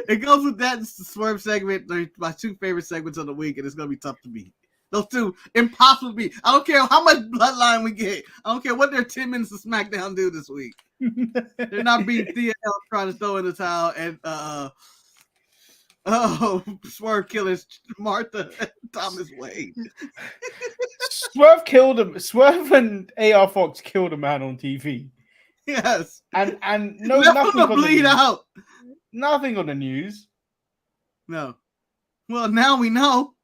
A: It goes with that Swerve segment. They're my two favorite segments of the week, and it's gonna be tough to beat. Those two, impossible to beat. I don't care how much bloodline we get. I don't care what their 10 minutes of SmackDown do this week. They're not beating Thea Hale trying to throw in the towel and Swerve killers Martha and Thomas Wayne.
B: Swerve killed him. Swerve and AR Fox killed a man on TV.
A: Yes,
B: and no, nothing
A: to bleed out.
B: Nothing on the news.
A: No. Well, now we know.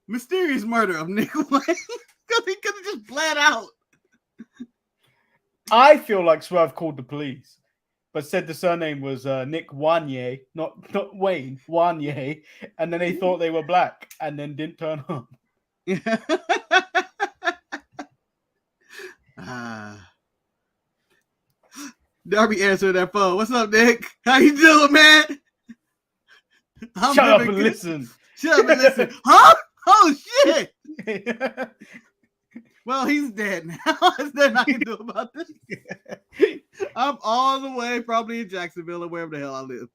A: Mysterious murder of Nick Wayne. Because he could have just bled out.
B: I feel like Swerve called the police, but said the surname was Nick Wanye, not Wayne, Wanye, and then they thought they were black and then didn't turn up.
A: Yeah. Darby answered that phone. What's up, Nick? How you doing, man?
B: Shut up and listen.
A: Shut up and listen. Huh? Oh, shit. Well, he's dead now. There's nothing I can do about this. I'm all the way probably in Jacksonville or wherever the hell I live.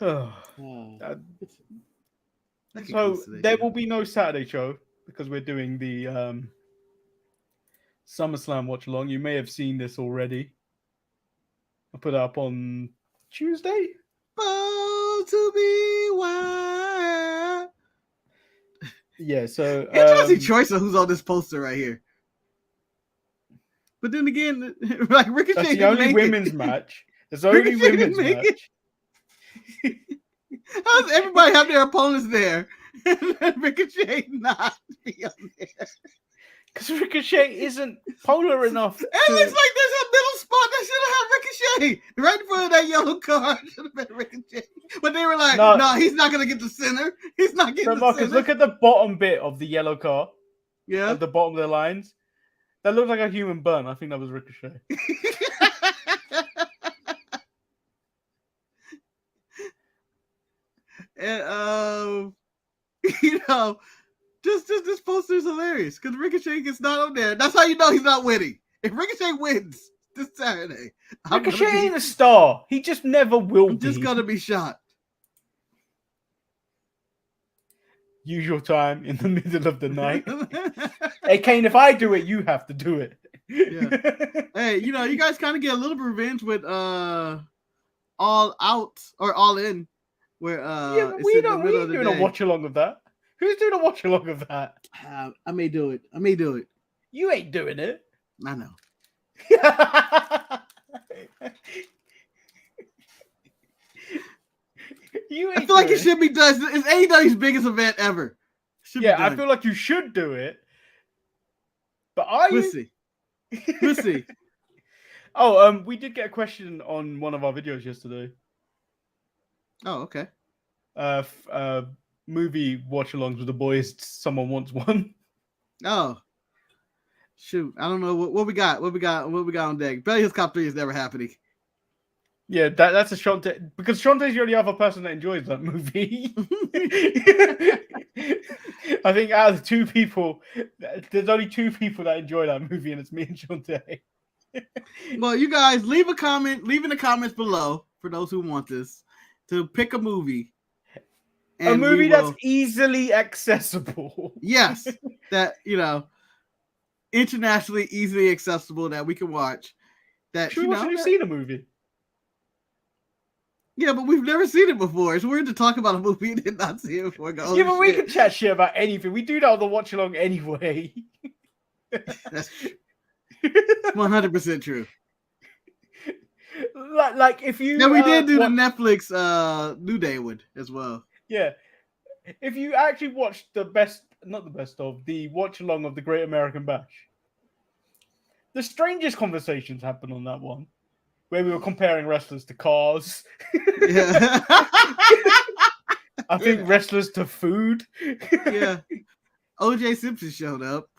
B: So there will be no Saturday show because we're doing the SummerSlam watch along. You may have seen this already. I put it up on Tuesday.
A: To be wild.
B: Yeah, so
A: interesting choice of who's on this poster right here. But then again, like Ricochet
B: That's the
A: didn't
B: only
A: make
B: women's
A: it.
B: match. There's only
A: Ricochet didn't
B: women's
A: make
B: match.
A: How does everybody have their opponents there and Ricochet not be on there?
B: Because Ricochet isn't polar enough.
A: It looks like there's a middle spot that should have had Ricochet right in front of that yellow card. Should have been Ricochet, but they were like, "No, he's not gonna get the center. He's not getting the
B: Marcus,
A: center."
B: look at the bottom bit of the yellow car.
A: Yeah,
B: at the bottom of the lines. That looks like a human burn. I think that was Ricochet.
A: And this poster is hilarious because Ricochet gets not on there. That's how you know he's not winning. If Ricochet wins this Saturday,
B: Ricochet ain't a star. He just never will be.
A: I'm just gonna be shot.
B: Usual time in the middle of the night. Hey Kane, if I do it, you have to do it.
A: Yeah. Hey, you guys kind of get a little bit of revenge with All Out or All In, where
B: we ain't doing a watch along of that. Who's doing a watch along of that?
A: I may do it.
B: You ain't doing it.
A: I know. I feel like it should be done. It's AEW's biggest event ever.
B: I feel like you should do it. But
A: we'll see.
B: Oh, we did get a question on one of our videos yesterday.
A: Oh, okay.
B: Movie watch-alongs with the boys. Someone wants one.
A: Oh, shoot! I don't know what we got. What we got on deck? Belly Hills Cop 3 is never happening.
B: Yeah, that's a Shantae, because Shantae's the only other person that enjoys that movie. I think out of the two people, there's only two people that enjoy that movie, and it's me and Shantae.
A: Well, you guys leave a comment. Leave in the comments below for those who want this to pick a movie.
B: A movie that's easily accessible.
A: Yes, that internationally easily accessible that we can watch. That
B: you've seen a movie.
A: Yeah, but we've never seen it before. It's weird to talk about a movie and not see it before.
B: Yeah, but we can chat shit about anything. We do that on the watch along anyway.
A: That's 100% true.
B: Like if you
A: we did do the Netflix New Day one as well.
B: Yeah, if you actually watched the watch along of the Great American Bash, the strangest conversations happened on that one, where we were comparing wrestlers to cars.
A: Yeah.
B: I think wrestlers to food.
A: Yeah. OJ Simpson showed up.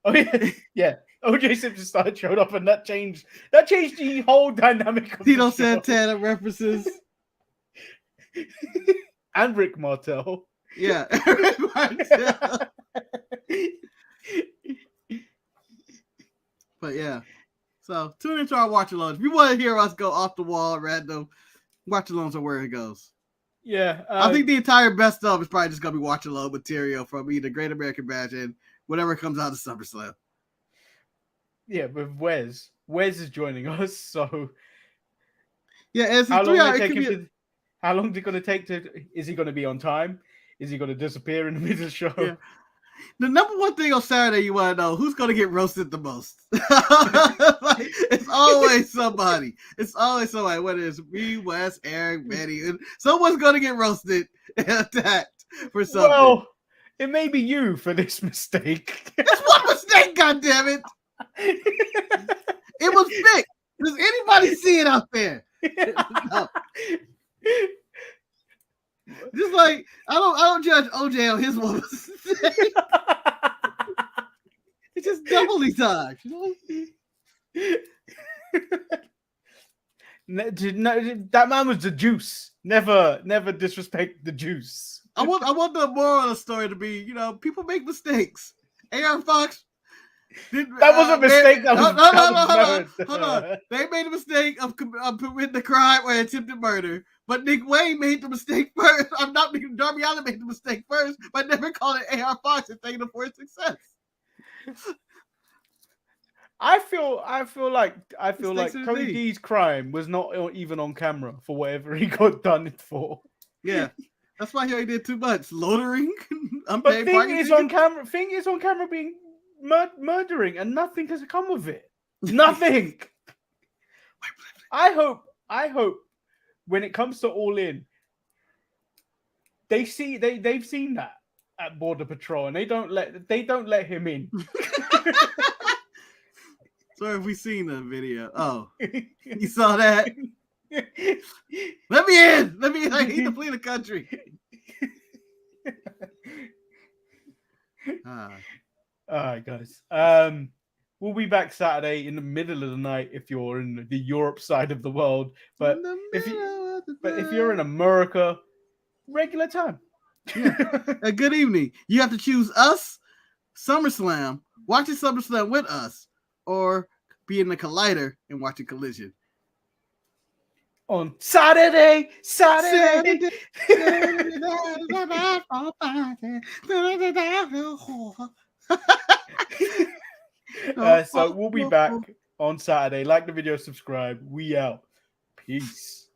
B: Oh yeah, yeah. OJ Simpson showed up, and that changed the whole dynamic of
A: Tito Santana references.
B: And Rick Martel.
A: Yeah. Rick Martel. But yeah. So tune into our watch alongs. If you want to hear us go off the wall random, watch alongs are where it goes.
B: Yeah.
A: I think the entire best of is probably just gonna be watch along material from either Great American Bash and whatever comes out of SummerSlam.
B: Yeah, with Wes. Wes is joining us, so
A: yeah, it's
B: how long is it going to take is he going to be on time? Is he going to disappear in the middle of the show?
A: Yeah. The number one thing on Saturday you want to know, who's going to get roasted the most? Like, it's always somebody. It's always somebody, whether it's me, Wes, Eric, Betty. Someone's going to get roasted and attacked for something. Well,
B: it may be you for this mistake.
A: It's one mistake, goddammit. It was fixed. Does anybody see it out there? No. Just like I don't judge OJ on his one mistake. It's just doubly times.
B: No, that man was the juice. Never disrespect the juice.
A: I want the moral of the story to be, people make mistakes. AR Fox.
B: That was a mistake.
A: Hold on. They made a mistake of committing the crime or attempted murder, but Nick Wayne made the mistake first. I'm not Darby Allin made the mistake first, but never called it AR Fox and thanked him for his success.
B: I feel like Cody D's crime was not even on camera for whatever he got done it for.
A: Yeah. That's why he did too much. Loitering.
B: But thing is on camera being murdering, and nothing has come of it. Nothing. I hope when it comes to All In, they've seen that at Border Patrol, and they don't let him in.
A: So have we seen the video? Oh, you saw that? Let me in. Let me in. I need to flee the country.
B: All right, guys. We'll be back Saturday in the middle of the night if you're in the Europe side of the world. But if you're in America, regular time.
A: Yeah. Good evening. You have to choose us, Summerslam, watching Summerslam with us, or be in the Collider and watching Collision.
B: On Saturday. So we'll be back on Saturday. Like the video, subscribe. We out. Peace.